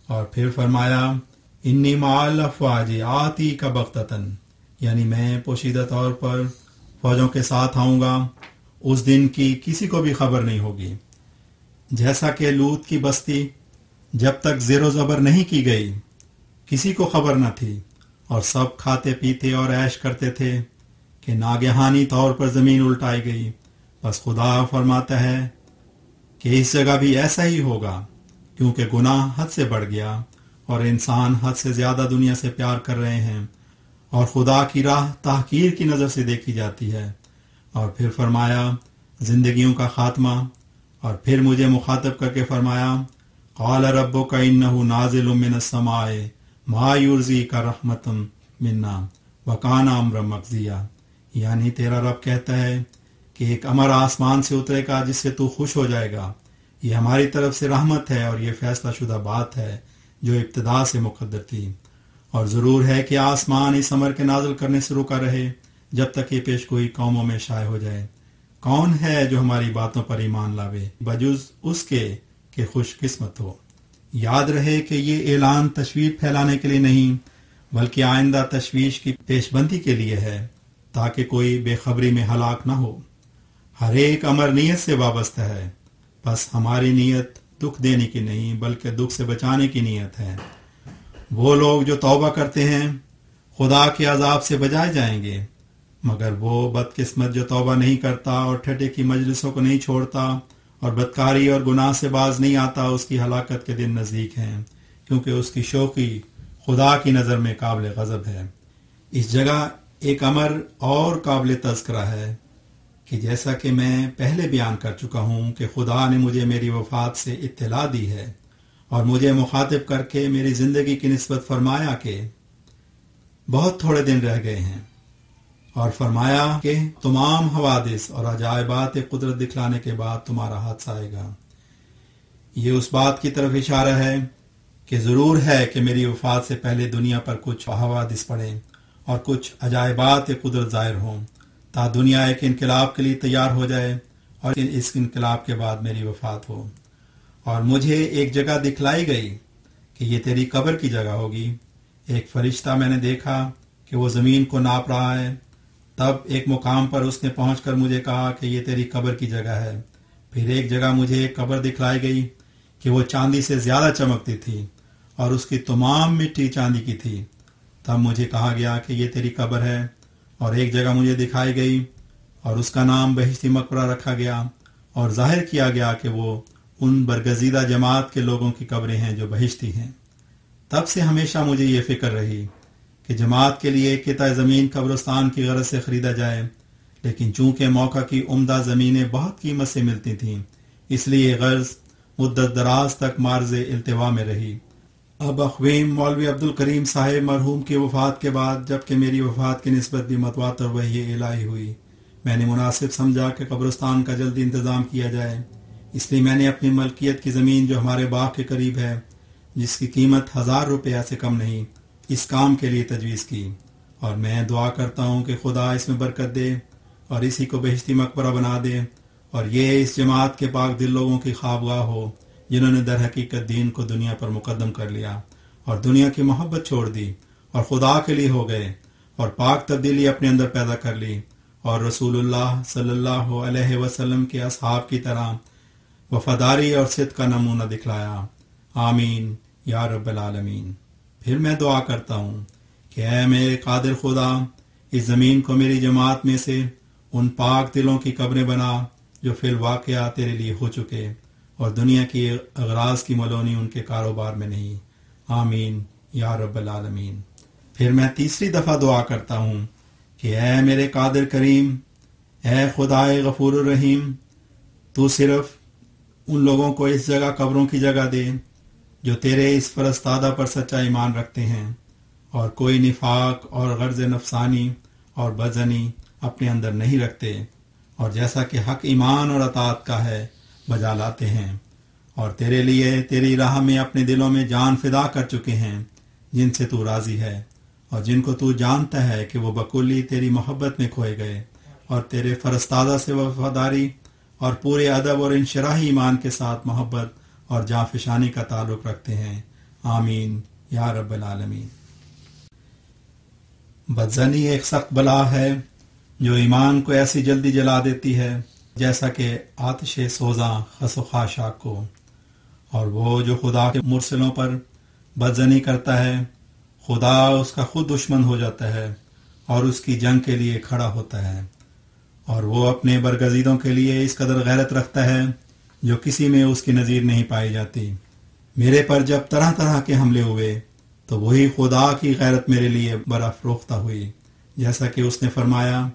اور پھر فرمایا انی مع الافواج آتی کا بغتتن، یعنی میں پوشیدہ طور پر فوجوں کے ساتھ آؤں گا، اس دن کی کسی کو بھی خبر نہیں ہوگی۔ جیسا کہ لوط کی بستی جب تک زیر و زبر نہیں کی گئی کسی کو خبر نہ تھی، اور سب کھاتے پیتے اور عیش کرتے تھے کہ ناگہانی طور پر زمین الٹائی گئی۔ بس خدا فرماتا ہے کہ اس جگہ بھی ایسا ہی ہوگا، کیونکہ گناہ حد سے بڑھ گیا اور انسان حد سے زیادہ دنیا سے پیار کر رہے ہیں، اور خدا کی راہ تحقیر کی نظر سے دیکھی جاتی ہے۔ اور پھر فرمایا زندگیوں کا خاتمہ، اور پھر مجھے مخاطب کر کے فرمایا قال ربک انہ نازل من السماء ما یرزیک رحمۃ منا وکان امرا مقضیا، یعنی تیرا رب کہتا ہے کہ ایک امر آسمان سے اترے گا جس سے تو خوش ہو جائے گا، یہ ہماری طرف سے رحمت ہے اور یہ فیصلہ شدہ بات ہے جو ابتدا سے مقدر تھی۔ اور ضرور ہے کہ آسمان اس امر کے نازل کرنے سے رکا رہے جب تک یہ پیش گوئی قوموں میں شائع ہو جائے۔ کون ہے جو ہماری باتوں پر ایمان لاوے بجز اس کے کہ خوش قسمت ہو۔ یاد رہے کہ یہ اعلان تشویش پھیلانے کے لیے نہیں بلکہ آئندہ تشویش کی پیش بندی کے لیے ہے، تاکہ کوئی بے خبری میں ہلاک نہ ہو۔ ہر ایک امر نیت سے وابستہ ہے، بس ہماری نیت دکھ دینے کی نہیں بلکہ دکھ سے بچانے کی نیت ہے۔ وہ لوگ جو توبہ کرتے ہیں خدا کے عذاب سے بچائے جائیں گے، مگر وہ بدقسمت جو توبہ نہیں کرتا اور ٹھٹے کی مجلسوں کو نہیں چھوڑتا اور بدکاری اور گناہ سے باز نہیں آتا، اس کی ہلاکت کے دن نزدیک ہیں، کیونکہ اس کی شوخی خدا کی نظر میں قابل غضب ہے۔ اس جگہ ایک امر اور قابل تذکرہ ہے کہ جیسا کہ میں پہلے بیان کر چکا ہوں کہ خدا نے مجھے میری وفات سے اطلاع دی ہے اور مجھے مخاطب کر کے میری زندگی کی نسبت فرمایا کہ بہت تھوڑے دن رہ گئے ہیں، اور فرمایا کہ تمام حوادث اور عجائبات قدرت دکھلانے کے بعد تمہارا حادثہ آئے گا۔ یہ اس بات کی طرف اشارہ ہے کہ ضرور ہے کہ میری وفات سے پہلے دنیا پر کچھ حوادث پڑیں اور کچھ عجائبات قدرت ظاہر ہوں، تا دنیا ایک انقلاب کے لیے تیار ہو جائے اور اس انقلاب کے بعد میری وفات ہو۔ اور مجھے ایک جگہ دکھلائی گئی کہ یہ تیری قبر کی جگہ ہوگی۔ ایک فرشتہ میں نے دیکھا کہ وہ زمین کو ناپ رہا ہے۔ تب ایک مقام پر اس نے پہنچ کر مجھے کہا کہ یہ تیری قبر کی جگہ ہے۔ پھر ایک جگہ مجھے ایک قبر دکھلائی گئی کہ وہ چاندی سے زیادہ چمکتی تھی اور اس کی تمام مٹی چاندی کی تھی۔ تب مجھے کہا گیا کہ یہ تیری قبر ہے۔ اور ایک جگہ مجھے دکھائی گئی اور اس کا نام بہشتی مقبرہ رکھا گیا اور ظاہر کیا گیا کہ وہ ان برگزیدہ جماعت کے لوگوں کی قبریں ہیں جو بہشتی ہیں۔ تب سے ہمیشہ مجھے یہ فکر رہی کہ جماعت کے لیے قطع زمین قبرستان کی غرض سے خریدا جائے، لیکن چونکہ موقع کی عمدہ زمینیں بہت قیمت سے ملتی تھیں، اس لیے یہ غرض مدت دراز تک معرض التوا میں رہی۔ اب اخویم مولوی عبدالکریم صاحب مرحوم کی وفات کے بعد، جبکہ میری وفات کی نسبت بھی متواتر وحی الہی ہوئی، میں نے مناسب سمجھا کہ قبرستان کا جلدی انتظام کیا جائے۔ اس لیے میں نے اپنی ملکیت کی زمین جو ہمارے باغ کے قریب ہے، جس کی قیمت 1000 روپیہ سے کم نہیں، اس کام کے لیے تجویز کی، اور میں دعا کرتا ہوں کہ خدا اس میں برکت دے اور اسی کو بہشتی مقبرہ بنا دے، اور یہ اس جماعت کے پاک دل لوگوں کی خوابگاہ ہو جنہوں نے در حقیقت دین کو دنیا پر مقدم کر لیا اور دنیا کی محبت چھوڑ دی اور خدا کے لیے ہو گئے اور پاک تبدیلی اپنے اندر پیدا کر لی اور رسول اللہ صلی اللہ علیہ وسلم کے اصحاب کی طرح وفاداری اور صدق کا نمونہ دکھلایا۔ آمین یا رب العالمین۔ پھر میں دعا کرتا ہوں کہ اے میرے قادر خدا، اس زمین کو میری جماعت میں سے ان پاک دلوں کی قبریں بنا جو فی الواقعہ تیرے لیے ہو چکے اور دنیا کی اغراض کی ملونی ان کے کاروبار میں نہیں۔ آمین یا رب العالمین۔ پھر میں تیسری دفعہ دعا کرتا ہوں کہ اے میرے قادر کریم، اے خدائے غفور الرحیم، تو صرف ان لوگوں کو اس جگہ قبروں کی جگہ دے جو تیرے اس فرستادہ پر سچا ایمان رکھتے ہیں اور کوئی نفاق اور غرض نفسانی اور بدزنی اپنے اندر نہیں رکھتے، اور جیسا کہ حق ایمان اور اطاعت کا ہے بجا لاتے ہیں، اور تیرے لیے تیری راہ میں اپنے دلوں میں جان فدا کر چکے ہیں، جن سے تو راضی ہے اور جن کو تو جانتا ہے کہ وہ بکلی تیری محبت میں کھوئے گئے اور تیرے فرستادہ سے وفاداری اور پورے ادب اور انشراحی ایمان کے ساتھ محبت اور جانفشانی کا تعلق رکھتے ہیں۔ آمین یا رب العالمین۔ بدزنی ایک سخت بلا ہے جو ایمان کو ایسی جلدی جلا دیتی ہے جیسا کہ آتش سوزاں خس و خاشاک کو، اور وہ جو خدا کے مرسلوں پر بدزنی کرتا ہے، خدا اس کا خود دشمن ہو جاتا ہے اور اس کی جنگ کے لیے کھڑا ہوتا ہے، اور وہ اپنے برگزیدوں کے لیے اس قدر غیرت رکھتا ہے جو کسی میں اس کی نظیر نہیں پائی جاتی۔ میرے پر جب طرح طرح کے حملے ہوئے تو وہی خدا کی غیرت میرے لیے برافروختہ ہوئی، جیسا کہ اس نے فرمایا،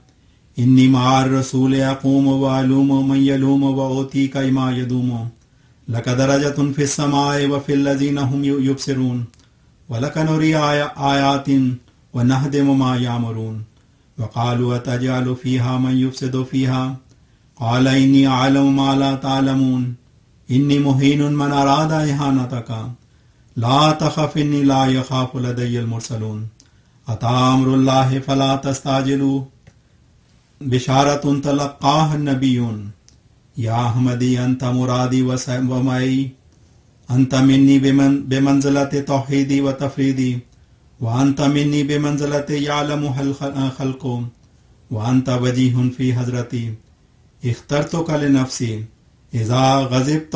انی مع الرسول اقوم وعلوم من یلوم واوتی کا ما یدوم لقد درجۃ فی السماء وفی الذین هم یبصرون ولکنری آیات ونہدم ما یامرون وقالوا اتجعل فیہا من یفسد فیہا قال انی اعلم ما لا تعلمون انی مہین من اراد اہانتک لا تخف انی لا یخاف لدی المرسلون اتی امر اللہ فلا تستعجلوا بشارت تلقاہ النبیون یا احمدی انت مرادی ومعی انت منی بمنزلت توحیدی و تفریدی وانت منی بمنزلت یعلم خلق وانت وجیہ فی حضرتی اخترتک لنفسی اذا غضبت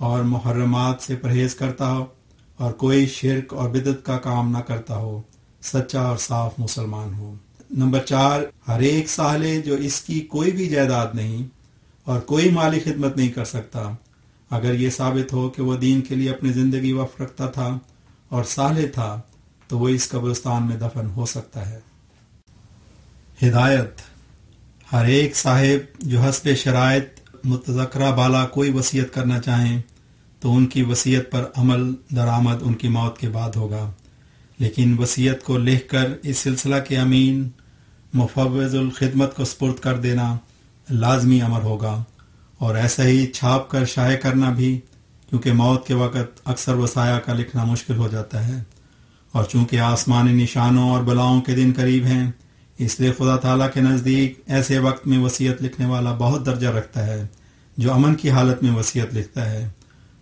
اور محرمات سے پرہیز کرتا ہو اور کوئی شرک اور بدعت کا کام نہ کرتا ہو، سچا اور صاف مسلمان ہو۔ نمبر 4، ہر ایک صالح جو اس کی کوئی بھی جائیداد نہیں اور کوئی مالی خدمت نہیں کر سکتا، اگر یہ ثابت ہو کہ وہ دین کے لیے اپنی زندگی وقف رکھتا تھا اور صالح تھا تو وہ اس قبرستان میں دفن ہو سکتا ہے۔ ہدایت: ہر ایک صاحب جو حسب شرائط متذکرہ بالا کوئی وصیت کرنا چاہیں تو ان کی وصیت پر عمل درآمد ان کی موت کے بعد ہوگا، لیکن وصیت کو لکھ کر اس سلسلہ کے امین مفوض الخدمت کو سپرد کر دینا لازمی امر ہوگا، اور ایسا ہی چھاپ کر شائع کرنا بھی، کیونکہ موت کے وقت اکثر وصایا کا لکھنا مشکل ہو جاتا ہے، اور چونکہ آسمانی نشانوں اور بلاؤں کے دن قریب ہیں، اس لیے خدا تعالیٰ کے نزدیک ایسے وقت میں وصیت لکھنے والا بہت درجہ رکھتا ہے جو امن کی حالت میں وصیت لکھتا ہے،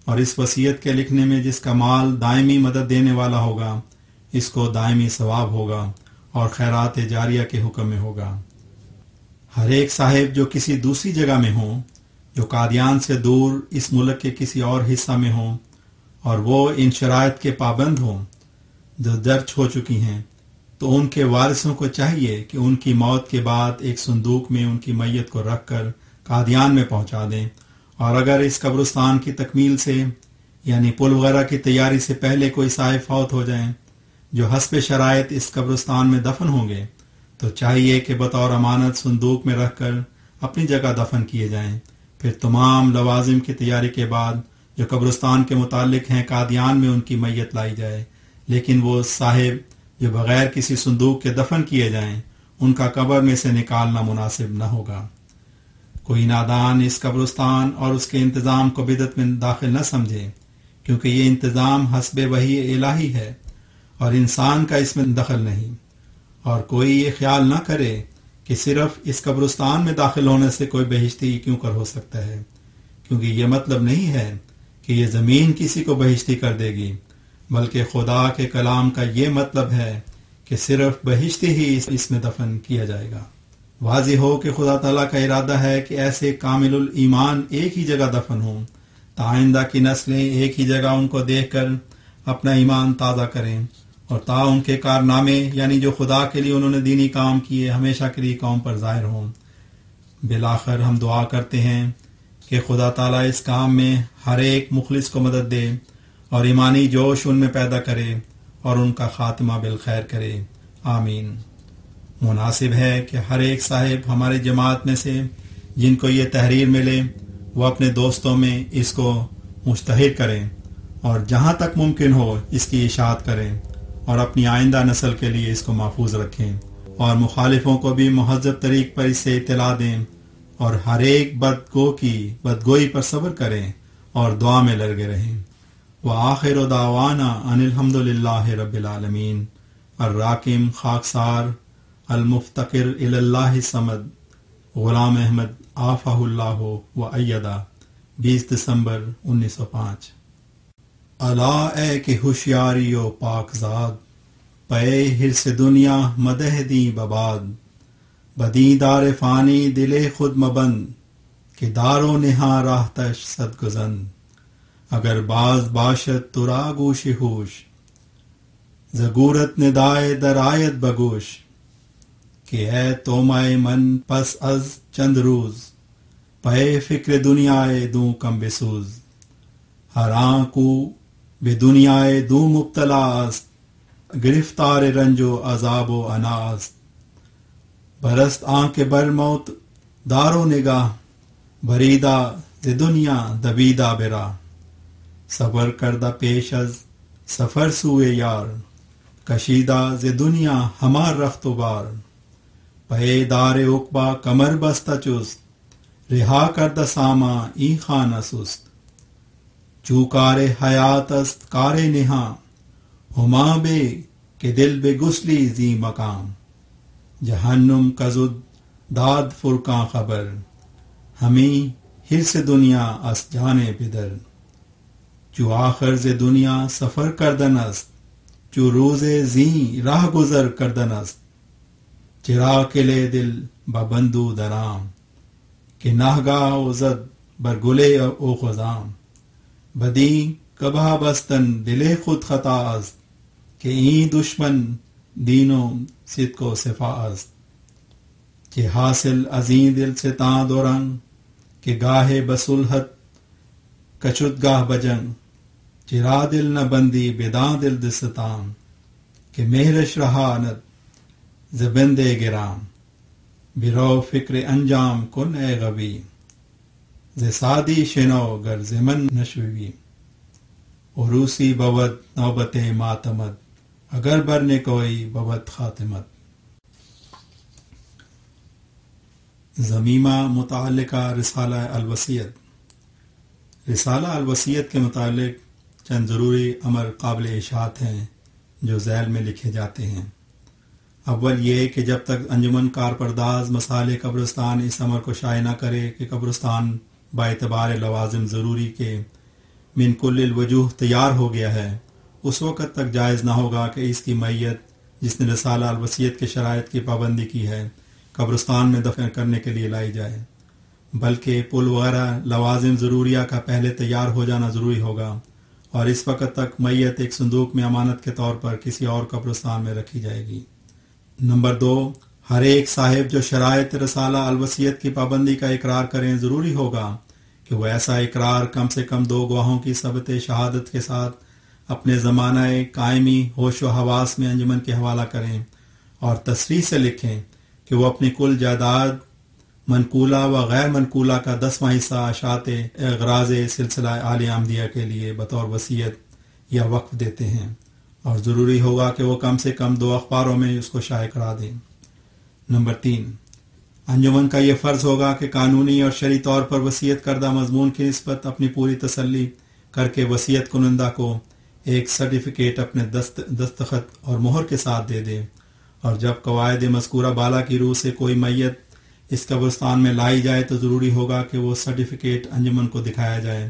اور اس وصیت کے لکھنے میں جس کا مال دائمی مدد دینے والا ہوگا اس کو دائمی ثواب ہوگا اور خیرات جاریہ کے حکم میں ہوگا۔ ہر ایک صاحب جو کسی دوسری جگہ میں ہوں، جو قادیان سے دور اس ملک کے کسی اور حصہ میں ہوں، اور وہ ان شرائط کے پابند ہوں جو درج ہو چکی ہیں، تو ان کے وارثوں کو چاہیے کہ ان کی موت کے بعد ایک صندوق میں ان کی میت کو رکھ کر قادیان میں پہنچا دیں، اور اگر اس قبرستان کی تکمیل سے یعنی پل وغیرہ کی تیاری سے پہلے کوئی صاحب فوت ہو جائیں جو حسب شرائط اس قبرستان میں دفن ہوں گے تو چاہیے کہ بطور امانت صندوق میں رکھ کر اپنی جگہ دفن کیے جائیں، پھر تمام لوازم کی تیاری کے بعد جو قبرستان کے متعلق ہیں قادیان میں ان کی میت لائی جائے، لیکن وہ صاحب جو بغیر کسی صندوق کے دفن کیے جائیں ان کا قبر میں سے نکالنا مناسب نہ ہوگا۔ کوئی نادان اس قبرستان اور اس کے انتظام کو بدعت میں داخل نہ سمجھے، کیونکہ یہ انتظام حسب وحی الہی ہے اور انسان کا اس میں دخل نہیں، اور کوئی یہ خیال نہ کرے کہ صرف اس قبرستان میں داخل ہونے سے کوئی بہشتی کیوں کر ہو سکتا ہے، کیونکہ یہ مطلب نہیں ہے کہ یہ زمین کسی کو بہشتی کر دے گی، بلکہ خدا کے کلام کا یہ مطلب ہے کہ صرف بہشتی ہی اس میں دفن کیا جائے گا۔ واضح ہو کہ خدا تعالیٰ کا ارادہ ہے کہ ایسے کامل الایمان ایک ہی جگہ دفن ہوں، آئندہ کی نسلیں ایک ہی جگہ ان کو دیکھ کر اپنا ایمان تازہ کریں، اور تا ان کے کارنامے یعنی جو خدا کے لیے انہوں نے دینی کام کیے ہمیشہ کے لیے قوم پر ظاہر ہوں۔ بالآخر ہم دعا کرتے ہیں کہ خدا تعالیٰ اس کام میں ہر ایک مخلص کو مدد دے اور ایمانی جوش ان میں پیدا کرے اور ان کا خاتمہ بالخیر کرے، آمین۔ مناسب ہے کہ ہر ایک صاحب ہماری جماعت میں سے جن کو یہ تحریر ملے وہ اپنے دوستوں میں اس کو مشتہر کریں اور جہاں تک ممکن ہو اس کی اشاعت کریں اور اپنی آئندہ نسل کے لیے اس کو محفوظ رکھیں، اور مخالفوں کو بھی مہذب طریق پر اس سے اطلاع دیں، اور ہر ایک بدگو کی بدگوئی پر صبر کریں اور دعا میں لگے رہیں۔ وآخر دعوانا ان الحمد للہ رب العالمین۔ الراکم خاکسار المفتقر الی اللہ الصمد غلام احمد آفہ اللہ و ایدہ، 20 دسمبر 1905۔ الا اے کہ ہوشیاری و پاکزاد، پے حرص دنیا مدح دی بباد، بدی دار فانی دل خود مبند، کہ دار و نہا راہتش صد گزند، اگر باز باشد ترا گوش ہوش، زگورت ندائے در آیت بگوش، کہ اے تومائے من پس از چند روز، پے فکر دنیائے دوں کم بسوز، ہر آن کو بے دنیائے دوں مبتلا است، گرفتار رنج و عذاب و انا است، برست آن کے بر موت دار و نگاہ، بریدہ ز دنیا دبیدہ برا، صبر کردہ پیش از سفر سوئے یار، کشیدہ ز دنیا ہمار رخت و بار، پے دار عقبہ کمر بستہ چست، رہا کردہ ساما ای خانہ سست، چوکار حیات است کار نہا، ہما بے کہ دل بے گسلی زی مقام، جہنم کزد داد فرقاں خبر، ہمیں حرص دنیا اس جانے بدر، جو آخر ز دنیا سفر کردن است، جو روز زی راہ گزر کردن است، چرا کلے دل ببندو درام، کہ ناگاہ و زد بر گلے او خزام، بدی کبھا بستن دل خود خطا است کہ این دشمن دین و صدق و صفا است کہ حاصل ازیں دل سے تاں دو رنگ کہ گاہے بسلحت کچت گاہ بجنگ چرا دل نہ بندی بداں دل دستان کہ مہرش رہانت زبند گرام برو فکر انجام کن اے غبی ز سادی شنو گر زمن نشوی عروسی بود نوبت ماتمت اگر برنے کوئی بود خاتمت۔ ضمیمہ متعلقہ رسالہ الوصیت۔ رسالہ الوصیت کے متعلق چند ضروری امر قابل اشاعت ہیں جو ذیل میں لکھے جاتے ہیں۔ اول یہ کہ جب تک انجمن کارپرداز مسالے قبرستان اس امر کو شائع نہ کرے کہ قبرستان باعتبار لوازم ضروری کے من کل الوجوہ تیار ہو گیا ہے، اس وقت تک جائز نہ ہوگا کہ اس کی میت جس نے رسالہ الوصیت کے شرائط کی پابندی کی ہے قبرستان میں دفن کرنے کے لیے لائی جائے، بلکہ پل وغیرہ لوازم ضروریہ کا پہلے تیار ہو جانا ضروری ہوگا، اور اس وقت تک میت ایک صندوق میں امانت کے طور پر کسی اور قبرستان میں رکھی جائے گی۔ نمبر 2، ہر ایک صاحب جو شرائط رسالہ الوصیت کی پابندی کا اقرار کریں ضروری ہوگا کہ وہ ایسا اقرار کم سے کم 2 گواہوں کی ثبت شہادت کے ساتھ اپنے زمانہ قائمی ہوش و حواس میں انجمن کے حوالہ کریں اور تصریح سے لکھیں کہ وہ اپنی کل جائیداد منقولہ و غیر منقولہ کا 10واں حصہ اشاعت اغراض سلسلہ آل احمدیہ کے لیے بطور وصیت یا وقف دیتے ہیں، اور ضروری ہوگا کہ وہ کم سے کم 2 اخباروں میں اس کو شائع کرا دیں۔ نمبر 3، انجمن کا یہ فرض ہوگا کہ قانونی اور شرعی طور پر وصیت کردہ مضمون کی نسبت اپنی پوری تسلی کر کے وصیت کنندہ کو ایک سرٹیفکیٹ اپنے دستخط اور مہر کے ساتھ دے دے، اور جب قواعد مذکورہ بالا کی روح سے کوئی میت اس قبرستان میں لائی جائے تو ضروری ہوگا کہ وہ سرٹیفکیٹ انجمن کو دکھایا جائے،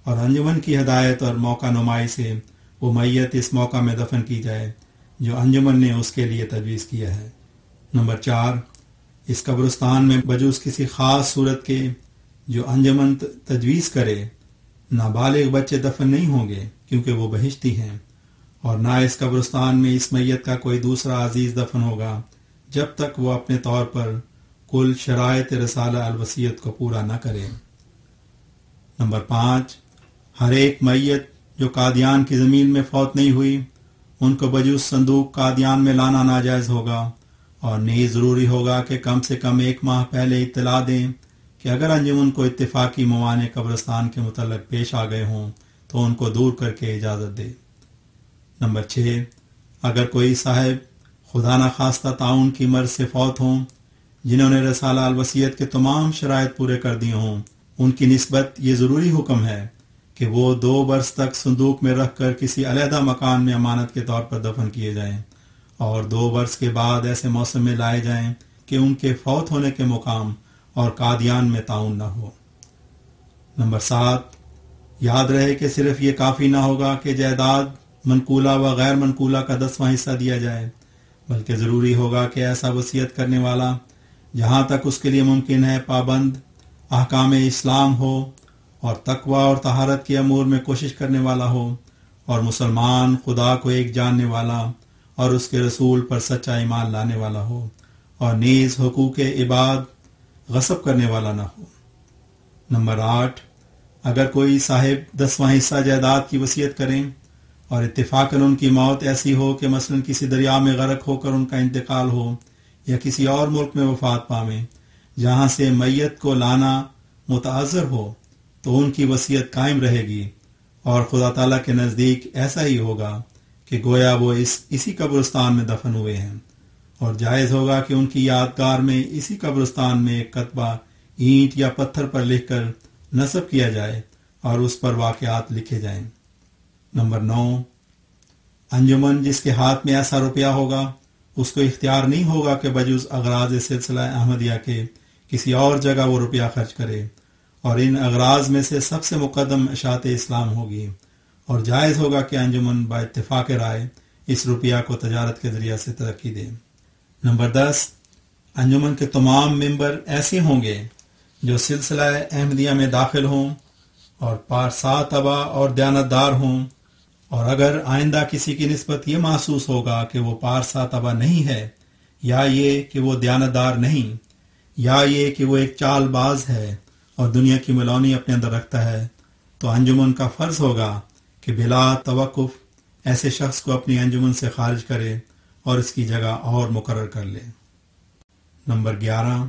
اور انجمن کی ہدایت اور موقع نمائی سے وہ میت اس موقع میں دفن کی جائے جو انجمن نے اس کے لیے تجویز کیا ہے۔ نمبر 4، اس قبرستان میں بجوز کسی خاص صورت کے جو انجمن تجویز کرے نابالغ بچے دفن نہیں ہوں گے کیونکہ وہ بہشتی ہیں، اور نہ اس قبرستان میں اس میت کا کوئی دوسرا عزیز دفن ہوگا جب تک وہ اپنے طور پر کل شرائط رسالہ الوصیت کو پورا نہ کرے۔ نمبر 5، ہر ایک میت جو قادیان کی زمین میں فوت نہیں ہوئی ان کو بجوز صندوق قادیان میں لانا ناجائز ہوگا، اور نیز ضروری ہوگا کہ کم سے کم 1 ماہ پہلے اطلاع دیں کہ اگر انجمن کو اتفاقی موانع قبرستان کے متعلق پیش آ گئے ہوں تو ان کو دور کر کے اجازت دے۔ نمبر 6، اگر کوئی صاحب خدا نخواستہ تعاون کی مرض سے فوت ہوں جنہوں نے رسالہ الوصیت کے تمام شرائط پورے کر دیے ہوں، ان کی نسبت یہ ضروری حکم ہے کہ وہ 2 برس تک صندوق میں رکھ کر کسی علیحدہ مکان میں امانت کے طور پر دفن کیے جائیں، اور 2 برس کے بعد ایسے موسم میں لائے جائیں کہ ان کے فوت ہونے کے مقام اور قادیان میں تعاون نہ ہو۔ نمبر 7، یاد رہے کہ صرف یہ کافی نہ ہوگا کہ جائیداد منقولہ و غیر منقولہ کا 10واں حصہ دیا جائے، بلکہ ضروری ہوگا کہ ایسا وصیت کرنے والا جہاں تک اس کے لیے ممکن ہے پابند احکام اسلام ہو اور تقوی اور طہارت کے امور میں کوشش کرنے والا ہو، اور مسلمان، خدا کو ایک جاننے والا اور اس کے رسول پر سچا ایمان لانے والا ہو، اور نیز حقوق عباد غصب کرنے والا نہ ہو۔ نمبر 8، اگر کوئی صاحب 10واں حصہ جائیداد کی وصیت کریں اور اتفاقاً ان کی موت ایسی ہو کہ مثلا کسی دریا میں غرق ہو کر ان کا انتقال ہو یا کسی اور ملک میں وفات پاویں جہاں سے میت کو لانا متعذر ہو، تو ان کی وصیت قائم رہے گی، اور خدا تعالیٰ کے نزدیک ایسا ہی ہوگا کہ گویا وہ اسی قبرستان میں دفن ہوئے ہیں، اور جائز ہوگا کہ ان کی یادگار میں اسی قبرستان میں ایک کتبہ اینٹ یا پتھر پر لکھ کر نصب کیا جائے اور اس پر واقعات لکھے جائیں۔ نمبر 9، انجمن جس کے ہاتھ میں ایسا روپیہ ہوگا اس کو اختیار نہیں ہوگا کہ بجوز اغراض سلسلہ احمدیہ کے کسی اور جگہ وہ روپیہ خرچ کرے، اور ان اغراض میں سے سب سے مقدم اشاعت اسلام ہوگی، اور جائز ہوگا کہ انجمن با اتفاق رائے اس روپیہ کو تجارت کے ذریعہ سے ترقی دے۔ نمبر 10، انجمن کے تمام ممبر ایسے ہوں گے جو سلسلہ احمدیہ میں داخل ہوں اور پارسا طبع اور دیانتدار ہوں، اور اگر آئندہ کسی کی نسبت یہ محسوس ہوگا کہ وہ پارسا طبع نہیں ہے، یا یہ کہ وہ دیانتدار نہیں، یا یہ کہ وہ ایک چال باز ہے اور دنیا کی ملونی اپنے اندر رکھتا ہے، تو انجمن کا فرض ہوگا کہ بلا توقف ایسے شخص کو اپنی انجمن سے خارج کرے اور اس کی جگہ اور مقرر کر لے۔ نمبر 11،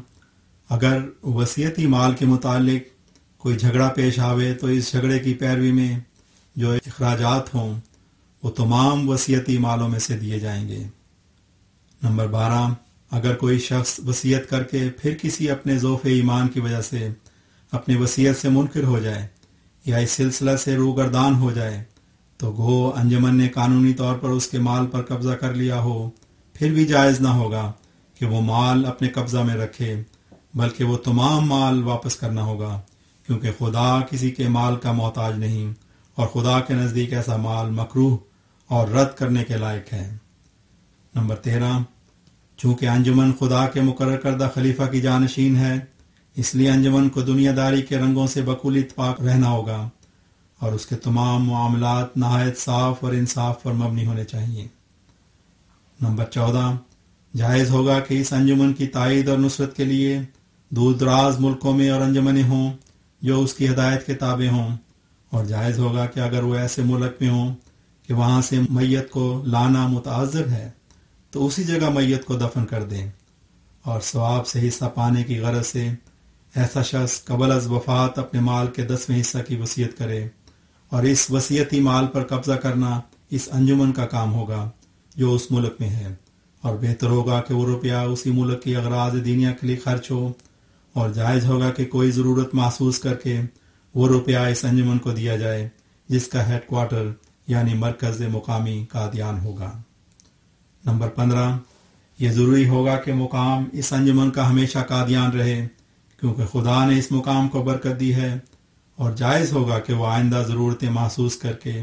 اگر وصیتی مال کے متعلق کوئی جھگڑا پیش آوے تو اس جھگڑے کی پیروی میں جو اخراجات ہوں وہ تمام وصیتی مالوں میں سے دیے جائیں گے۔ نمبر 12، اگر کوئی شخص وصیت کر کے پھر کسی اپنے ضعف ایمان کی وجہ سے اپنی وصیت سے منکر ہو جائے یا اس سلسلہ سے روگردان ہو جائے تو گو انجمن نے قانونی طور پر اس کے مال پر قبضہ کر لیا ہو، پھر بھی جائز نہ ہوگا کہ وہ مال اپنے قبضہ میں رکھے، بلکہ وہ تمام مال واپس کرنا ہوگا، کیونکہ خدا کسی کے مال کا محتاج نہیں، اور خدا کے نزدیک ایسا مال مکروہ اور رد کرنے کے لائق ہے۔ نمبر 13، چونکہ انجمن خدا کے مقرر کردہ خلیفہ کی جانشین ہے، اس لیے انجمن کو دنیا داری کے رنگوں سے بکل اتفاق رہنا ہوگا، اور اس کے تمام معاملات نہایت صاف اور انصاف پر مبنی ہونے چاہیے۔ نمبر 14، جائز ہوگا کہ اس انجمن کی تائید اور نصرت کے لیے دور دراز ملکوں میں اور انجمنیں ہوں جو اس کی ہدایت کے تابع ہوں، اور جائز ہوگا کہ اگر وہ ایسے ملک میں ہوں کہ وہاں سے میت کو لانا متعذر ہے تو اسی جگہ میت کو دفن کر دیں، اور ثواب سے حصہ پانے کی غرض سے ایسا شخص قبل از وفات اپنے مال کے 10ویں حصہ کی وصیت کرے، اور اس وصیتی مال پر قبضہ کرنا اس انجمن کا کام ہوگا جو اس ملک میں ہے، اور بہتر ہوگا کہ وہ روپیہ اسی ملک کی اغراض دینیا کے لیے خرچ ہو، اور جائز ہوگا کہ کوئی ضرورت محسوس کر کے وہ روپیہ اس انجمن کو دیا جائے جس کا ہیڈ کوارٹر یعنی مرکز مقامی قادیان ہوگا۔ نمبر 15، یہ ضروری ہوگا کہ مقام اس انجمن کا ہمیشہ قادیان رہے، کیونکہ خدا نے اس مقام کو برکت دی ہے، اور جائز ہوگا کہ وہ آئندہ ضرورتیں محسوس کر کے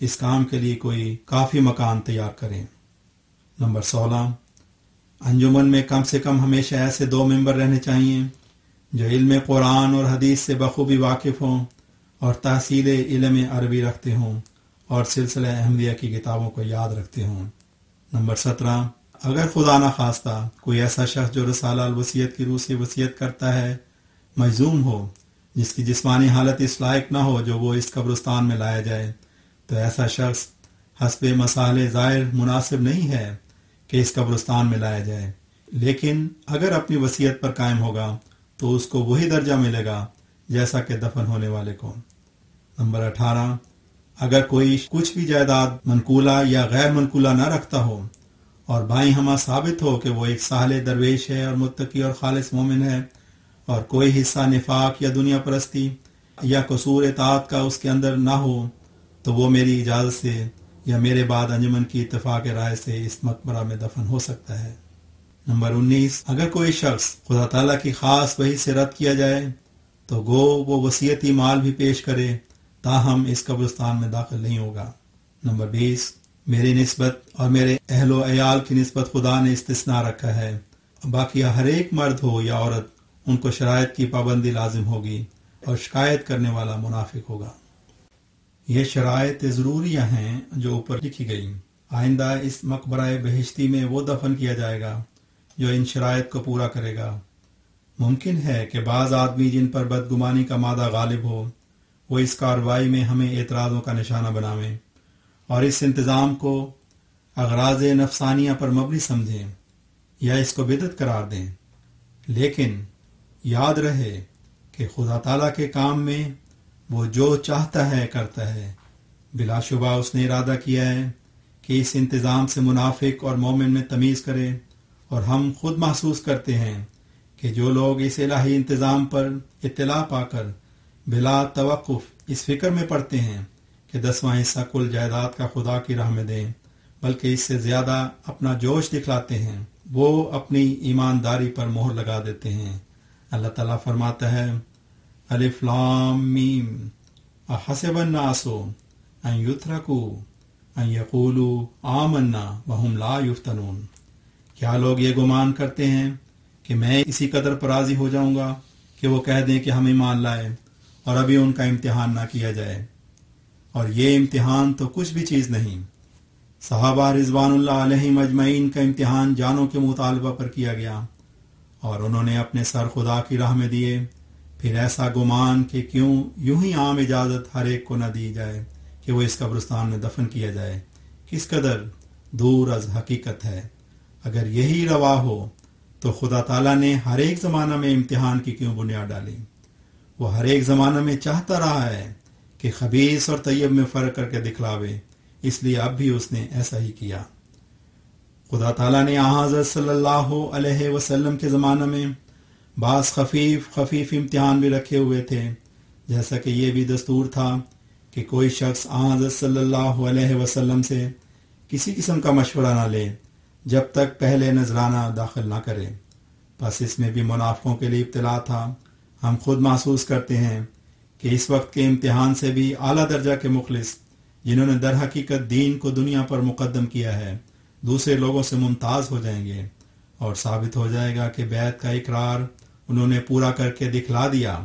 اس کام کے لیے کوئی کافی مکان تیار کریں۔ نمبر 16، انجمن میں کم سے کم ہمیشہ ایسے 2 ممبر رہنے چاہیے جو علم قرآن اور حدیث سے بخوبی واقف ہوں اور تحصیل علم عربی رکھتے ہوں اور سلسلہ احمدیہ کی کتابوں کو یاد رکھتے ہوں۔ نمبر 17، اگر خدا نخواستہ کوئی ایسا شخص جو رسالہ الوصیت کی روح سے وصیت کرتا ہے مجزوم ہو، جس کی جسمانی حالت اس لائق نہ ہو جو وہ اس قبرستان میں لایا جائے، تو ایسا شخص حسب مسائل ظاہر مناسب نہیں ہے کہ اس قبرستان میں لایا جائے، لیکن اگر اپنی وصیت پر قائم ہوگا تو اس کو وہی درجہ ملے گا جیسا کہ دفن ہونے والے کو۔ نمبر 18، اگر کوئی کچھ بھی جائیداد منقولہ یا غیر منقولہ نہ رکھتا ہو اور بائیں ہمہ ثابت ہو کہ وہ ایک صالح درویش ہے اور متقی اور خالص مومن ہے، اور کوئی حصہ نفاق یا دنیا پرستی یا قصور اطاعت کا اس کے اندر نہ ہو، تو وہ میری اجازت سے یا میرے بعد انجمن کی اتفاق رائے سے اس مقبرہ میں دفن ہو سکتا ہے۔ نمبر 19، اگر کوئی شخص خدا تعالیٰ کی خاص وحی سے رد کیا جائے تو گو وہ وصیتی مال بھی پیش کرے، تاہم اس قبرستان میں داخل نہیں ہوگا۔ نمبر 20، میری نسبت اور میرے اہل و عیال کی نسبت خدا نے استثناء رکھا ہے، باقی ہر ایک مرد ہو یا عورت ان کو شرائط کی پابندی لازم ہوگی اور شکایت کرنے والا منافق ہوگا۔ یہ شرائط ضروریہ ہیں جو اوپر لکھی گئی۔ آئندہ اس مقبرہ بہشتی میں وہ دفن کیا جائے گا جو ان شرائط کو پورا کرے گا۔ ممکن ہے کہ بعض آدمی جن پر بدگمانی کا مادہ غالب ہو وہ اس کارروائی میں ہمیں اعتراضوں کا نشانہ بنائیں اور اس انتظام کو اغراض نفسانیہ پر مبنی سمجھیں یا اس کو بدعت قرار دیں، لیکن یاد رہے کہ خدا تعالیٰ کے کام میں وہ جو چاہتا ہے کرتا ہے۔ بلا شبہ اس نے ارادہ کیا ہے کہ اس انتظام سے منافق اور مومن میں تمیز کرے، اور ہم خود محسوس کرتے ہیں کہ جو لوگ اس الہی انتظام پر اطلاع پا کر بلا توقف اس فکر میں پڑتے ہیں کہ 10واں حصہ کل جائیداد کا خدا کی راہ میں دیں، بلکہ اس سے زیادہ اپنا جوش دکھلاتے ہیں، وہ اپنی ایمانداری پر مہر لگا دیتے ہیں۔ اللہ تعالیٰ فرماتا ہے الف لام میم احسب الناس ان یترکوا ان یقولوا آمنا وهم لا یفتنون۔ کیا لوگ یہ گمان کرتے ہیں کہ میں اسی قدر پر راضی ہو جاؤں گا کہ وہ کہہ دیں کہ ہم ایمان لائے اور ابھی ان کا امتحان نہ کیا جائے، اور یہ امتحان تو کچھ بھی چیز نہیں۔ صحابہ رضوان اللہ علیہم اجمعین کا امتحان جانوں کے مطالبہ پر کیا گیا، اور انہوں نے اپنے سر خدا کی راہ میں دیے۔ پھر ایسا گمان کہ کیوں یوں ہی عام اجازت ہر ایک کو نہ دی جائے کہ وہ اس قبرستان میں دفن کیا جائے، کس قدر دور از حقیقت ہے۔ اگر یہی روا ہو تو خدا تعالیٰ نے ہر ایک زمانہ میں امتحان کی کیوں بنیاد ڈالی؟ وہ ہر ایک زمانہ میں چاہتا رہا ہے کہ خبیث اور طیب میں فرق کر کے دکھلاوے، اس لیے اب بھی اس نے ایسا ہی کیا۔ خدا تعالیٰ نے حضرت صلی اللہ علیہ وسلم کے زمانہ میں بعض خفیف امتحان بھی رکھے ہوئے تھے، جیسا کہ یہ بھی دستور تھا کہ کوئی شخص حضرت صلی اللہ علیہ وسلم سے کسی قسم کا مشورہ نہ لے جب تک پہلے نذرانہ داخل نہ کرے۔ بس اس میں بھی منافقوں کے لیے ابتلا تھا۔ ہم خود محسوس کرتے ہیں کہ اس وقت کے امتحان سے بھی اعلیٰ درجہ کے مخلص، جنہوں نے در حقیقت دین کو دنیا پر مقدم کیا ہے، دوسرے لوگوں سے ممتاز ہو جائیں گے، اور ثابت ہو جائے گا کہ بیعت کا اقرار انہوں نے پورا کر کے دکھلا دیا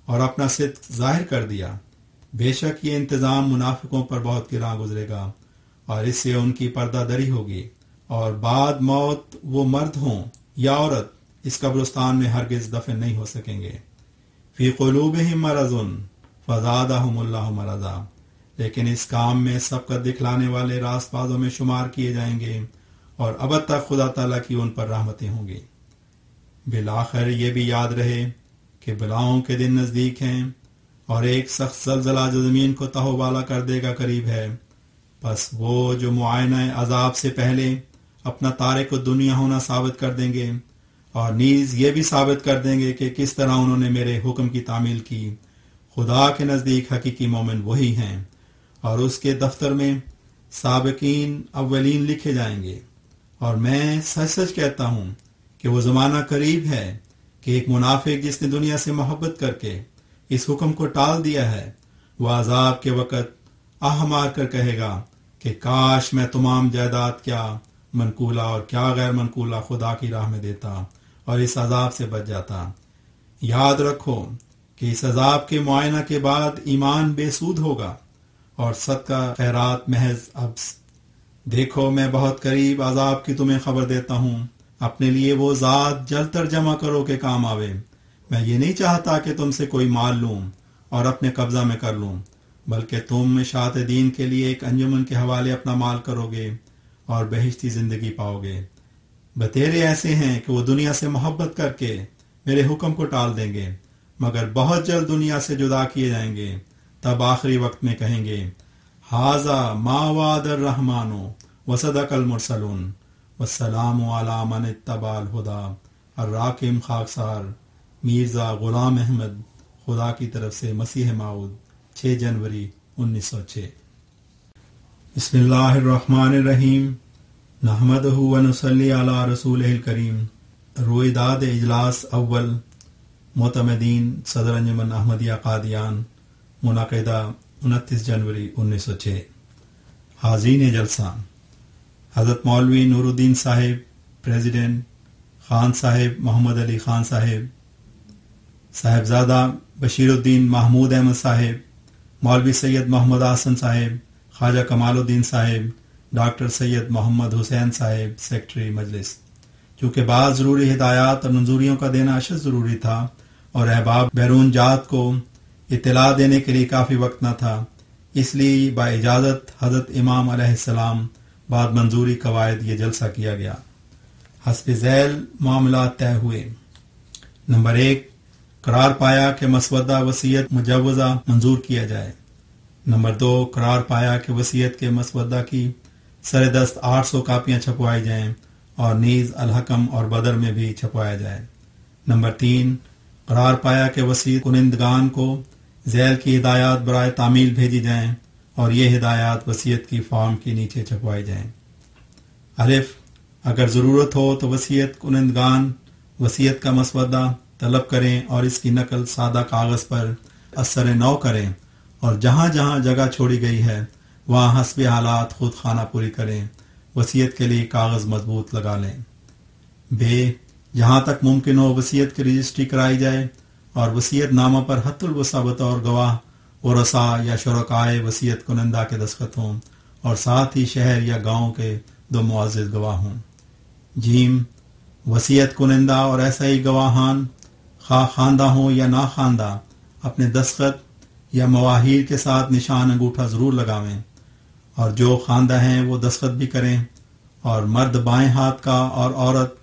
اور اپنا صدق ظاہر کر دیا۔ بے شک یہ انتظام منافقوں پر بہت گراں گزرے گا، اور اس سے ان کی پردہ دری ہوگی، اور بعد موت وہ مرد ہوں یا عورت اس قبرستان میں ہرگز دفن نہیں ہو سکیں گے۔ فی قلوبہم مرض فزادہم اللہ مرضا، لیکن اس کام میں سبقت دکھلانے والے راست بازوں میں شمار کیے جائیں گے، اور ابد تک خدا تعالیٰ کی ان پر رحمتیں ہوں گی۔ بالآخر یہ بھی یاد رہے کہ بلاؤں کے دن نزدیک ہیں، اور ایک سخت زلزلہ جو زمین کو تہو بالا کر دے گا قریب ہے۔ پس وہ جو معائنہ عذاب سے پہلے اپنا تارک الدنیا ہونا ثابت کر دیں گے، اور نیز یہ بھی ثابت کر دیں گے کہ کس طرح انہوں نے میرے حکم کی تعمیل کی، خدا کے نزدیک حقیقی مومن وہی ہیں، اور اس کے دفتر میں سابقین اولین لکھے جائیں گے۔ اور میں سچ سچ کہتا ہوں کہ وہ زمانہ قریب ہے کہ ایک منافق جس نے دنیا سے محبت کر کے اس حکم کو ٹال دیا ہے، وہ عذاب کے وقت آہ مار کر کہے گا کہ کاش میں تمام جائیداد کیا منقولہ اور کیا غیر منقولہ خدا کی راہ میں دیتا اور اس عذاب سے بچ جاتا۔ یاد رکھو کہ اس عذاب کے معائنہ کے بعد ایمان بے سود ہوگا اور صدقہ خیرات محض عبث۔ دیکھو میں بہت قریب عذاب کی تمہیں خبر دیتا ہوں، اپنے لیے وہ ذات جلد تر جمع کرو کہ کام آوے۔ میں یہ نہیں چاہتا کہ تم سے کوئی مال لوں اور اپنے قبضہ میں کر لوں، بلکہ تم اشاعت دین کے لیے ایک انجمن کے حوالے اپنا مال کرو گے اور بہشتی زندگی پاؤ گے۔ بتیرے ایسے ہیں کہ وہ دنیا سے محبت کر کے میرے حکم کو ٹال دیں گے، مگر بہت جلد دنیا سے جدا کیے جائیں گے، تب آخری وقت میں کہیں گے ھذا ما وعد الرحمن وصدق المرسلون والسلام علی من اتبع الہدی۔ الراکم خاکسار میرزا غلام احمد، خدا کی طرف سے مسیح موعود، 6 جنوری 1906۔ بسم اللہ الرحمن الرحیم، نحمدہ ونصلی علی رسولہ الکریم۔ رویداد اجلاس اول معتمدین صدر انجمن احمدیہ قادیان، منعقدہ 29 جنوری 1906۔ حاضرین جلسہ، حضرت مولوی نور الدین صاحب پریزیڈنٹ، خان صاحب محمد علی خان صاحب، صاحبزادہ بشیر الدین محمود احمد صاحب، مولوی سید محمد حسن صاحب، خواجہ کمال الدین صاحب، ڈاکٹر سید محمد حسین صاحب سیکرٹری مجلس۔ چونکہ بعض ضروری ہدایات اور منظوریوں کا دینا اشد ضروری تھا اور احباب بیرون جات کو اطلاع دینے کے لیے کافی وقت نہ تھا، اس لیے با اجازت حضرت امام علیہ السلام بعد منظوری قواعد یہ جلسہ کیا گیا۔ حسب ذیل معاملات طے ہوئے۔ نمبر 1، قرار پایا کہ مسودہ وصیت مجوزہ منظور کیا جائے۔ نمبر 2، قرار پایا کہ وصیت کے مسودہ کی سر دست 800 کاپیاں چھپوائی جائیں اور نیز الحکم اور بدر میں بھی چھپوایا جائے۔ نمبر 3، قرار پایا کہ وصیت کنندگان کو ذیل کی ہدایات برائے تعمیل بھیجی جائیں اور یہ ہدایات وصیت کی فارم کے نیچے چھپوائی جائیں۔ الف، اگر ضرورت ہو تو وصیت کنندگان وصیت کا مسودہ طلب کریں اور اس کی نقل سادہ کاغذ پر اثر نو کریں، اور جہاں جہاں جگہ چھوڑی گئی ہے وہاں حسب حالات خود خانہ پوری کریں، وصیت کے لیے کاغذ مضبوط لگا لیں۔ ب، جہاں تک ممکن ہو وصیت کی رجسٹری کرائی جائے اور وصیت نامہ پر حت الوسع بطور گواہ ورثا یا شرکائے وصیت کنندہ کے دستخط ہوں اور ساتھ ہی شہر یا گاؤں کے 2 معزز گواہ ہوں۔ جیم، وصیت کنندہ اور ایسا ہی گواہان خواہ خواندہ ہوں یا نا خواندہ اپنے دستخط یا مواہیر کے ساتھ نشان انگوٹھا ضرور لگاویں، اور جو خواندہ ہیں وہ دستخط بھی کریں، اور مرد بائیں ہاتھ کا اور عورت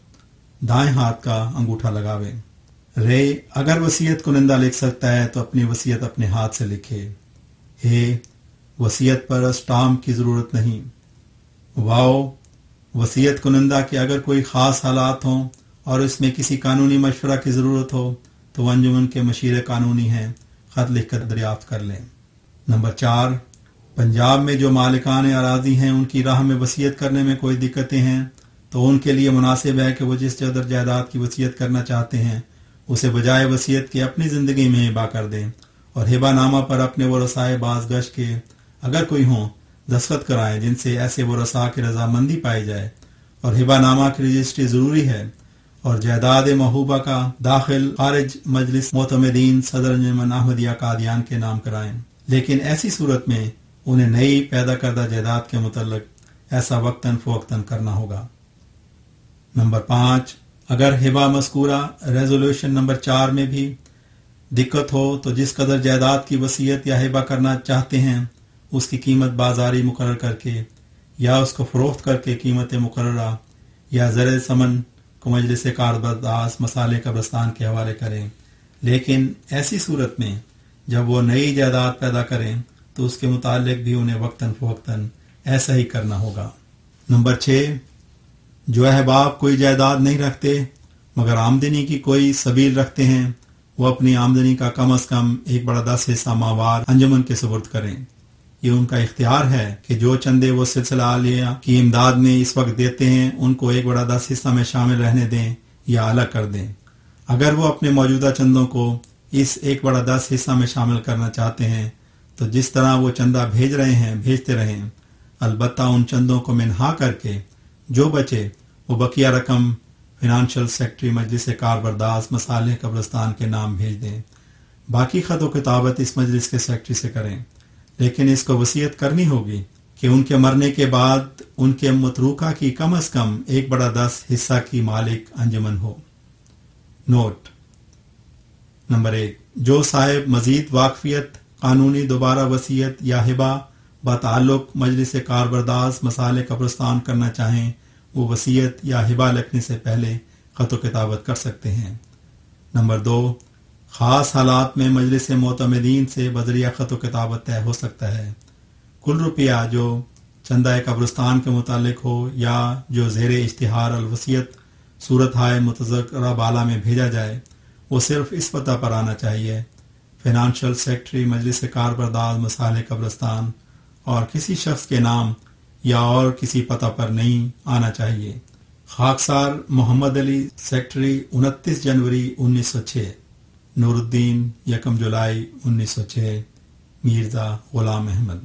دائیں ہاتھ کا انگوٹھا لگاویں۔ رے، اگر وصیت کنندہ لکھ سکتا ہے تو اپنی وصیت اپنے ہاتھ سے لکھے۔ وصیت پر اسٹامپ کی ضرورت نہیں۔ واؤ، وصیت کنندہ کے اگر کوئی خاص حالات ہوں اور اس میں کسی قانونی مشورہ کی ضرورت ہو تو وہ انجمن کے مشیر قانونی ہیں، خط لکھ کر دریافت کر لیں۔ نمبر 4، پنجاب میں جو مالکان اراضی ہیں ان کی راہ میں وصیت کرنے میں کوئی دقتیں ہیں تو ان کے لیے مناسب ہے کہ وہ جس قدر جائیداد کی وصیت کرنا چاہتے ہیں اسے بجائے وصیت کے اپنی زندگی میں ہبہ کر دیں، اور ہبہ نامہ پر اپنے ورثائے بازگشت کے اگر کوئی ہوں دستخط کرائیں جن سے ایسے ورثاء کی رضامندی پائی جائے، اور ہبہ نامہ کی رجسٹری ضروری ہے، اور جائیداد محوبہ کا داخل خارج مجلس معتمدین صدر انجمن احمدیہ قادیان کے نام کرائیں، لیکن ایسی صورت میں انہیں نئی پیدا کردہ جائیداد کے متعلق ایسا وقتاً فوقتاً کرنا ہوگا۔ نمبر 5، اگر ہبہ مذکورہ ریزولوشن نمبر 4 میں بھی دقت ہو تو جس قدر جائیداد کی وصیت یا ہبہ کرنا چاہتے ہیں اس کی قیمت بازاری مقرر کر کے یا اس کو فروخت کر کے قیمت مقررہ یا زر ثمن کو مجلس کاربرداز مسالے قبرستان کے حوالے کریں، لیکن ایسی صورت میں جب وہ نئی جائیداد پیدا کریں تو اس کے متعلق بھی انہیں وقتاً فوقتاً ایسا ہی کرنا ہوگا۔ نمبر 6، جو احباب کوئی جائیداد نہیں رکھتے مگر آمدنی کی کوئی سبیل رکھتے ہیں وہ اپنی آمدنی کا کم از کم 1/10 حصہ ماہوار انجمن کے سپرد کریں۔ یہ ان کا اختیار ہے کہ جو چندے وہ سلسلہ عالیہ کی امداد میں اس وقت دیتے ہیں ان کو 1/10 حصہ میں شامل رہنے دیں یا الگ کر دیں۔ اگر وہ اپنے موجودہ چندوں کو اس 1/10 حصہ میں شامل کرنا چاہتے ہیں تو جس طرح وہ چندہ بھیج رہے ہیں بھیجتے رہیں، البتہ ان چندوں کو منہا کر کے جو بچے وہ بقیہ رقم فنانشل سیکرٹری مجلس کاربرداز مصالح قبرستان کے نام بھیج دیں۔ باقی خط و کتابت اس مجلس کے سیکرٹری سے کریں، لیکن اس کو وصیت کرنی ہوگی کہ ان کے مرنے کے بعد ان کے متروکہ کی کم از کم 1/10 حصہ کی مالک انجمن ہو۔ نوٹ نمبر 1، جو صاحب مزید واقفیت قانونی دوبارہ وصیت یا ہبہ بتعلق مجلس کاربرداز مسالے قبرستان کرنا چاہیں وہ وصیت یا ہبہ لکھنے سے پہلے خط و کتابت کر سکتے ہیں۔ نمبر 2، خاص حالات میں مجلس معتمدین سے بذریعہ خط و کتابت طے ہو سکتا ہے۔ کل روپیہ جو چندہ قبرستان کے متعلق ہو یا جو زیر اشتہار الوصیت صورتہائے متذکرہ بالا میں بھیجا جائے وہ صرف اس پتہ پر آنا چاہیے: فنانشل سیکرٹری مجلس کاربرداز مسالے قبرستان، اور کسی شخص کے نام یا اور کسی پتہ پر نہیں آنا چاہیے۔ خاکسار محمد علی، سیکرٹری 29 جنوری 1906، نور الدین 1 جولائی 1906، میرزا غلام احمد۔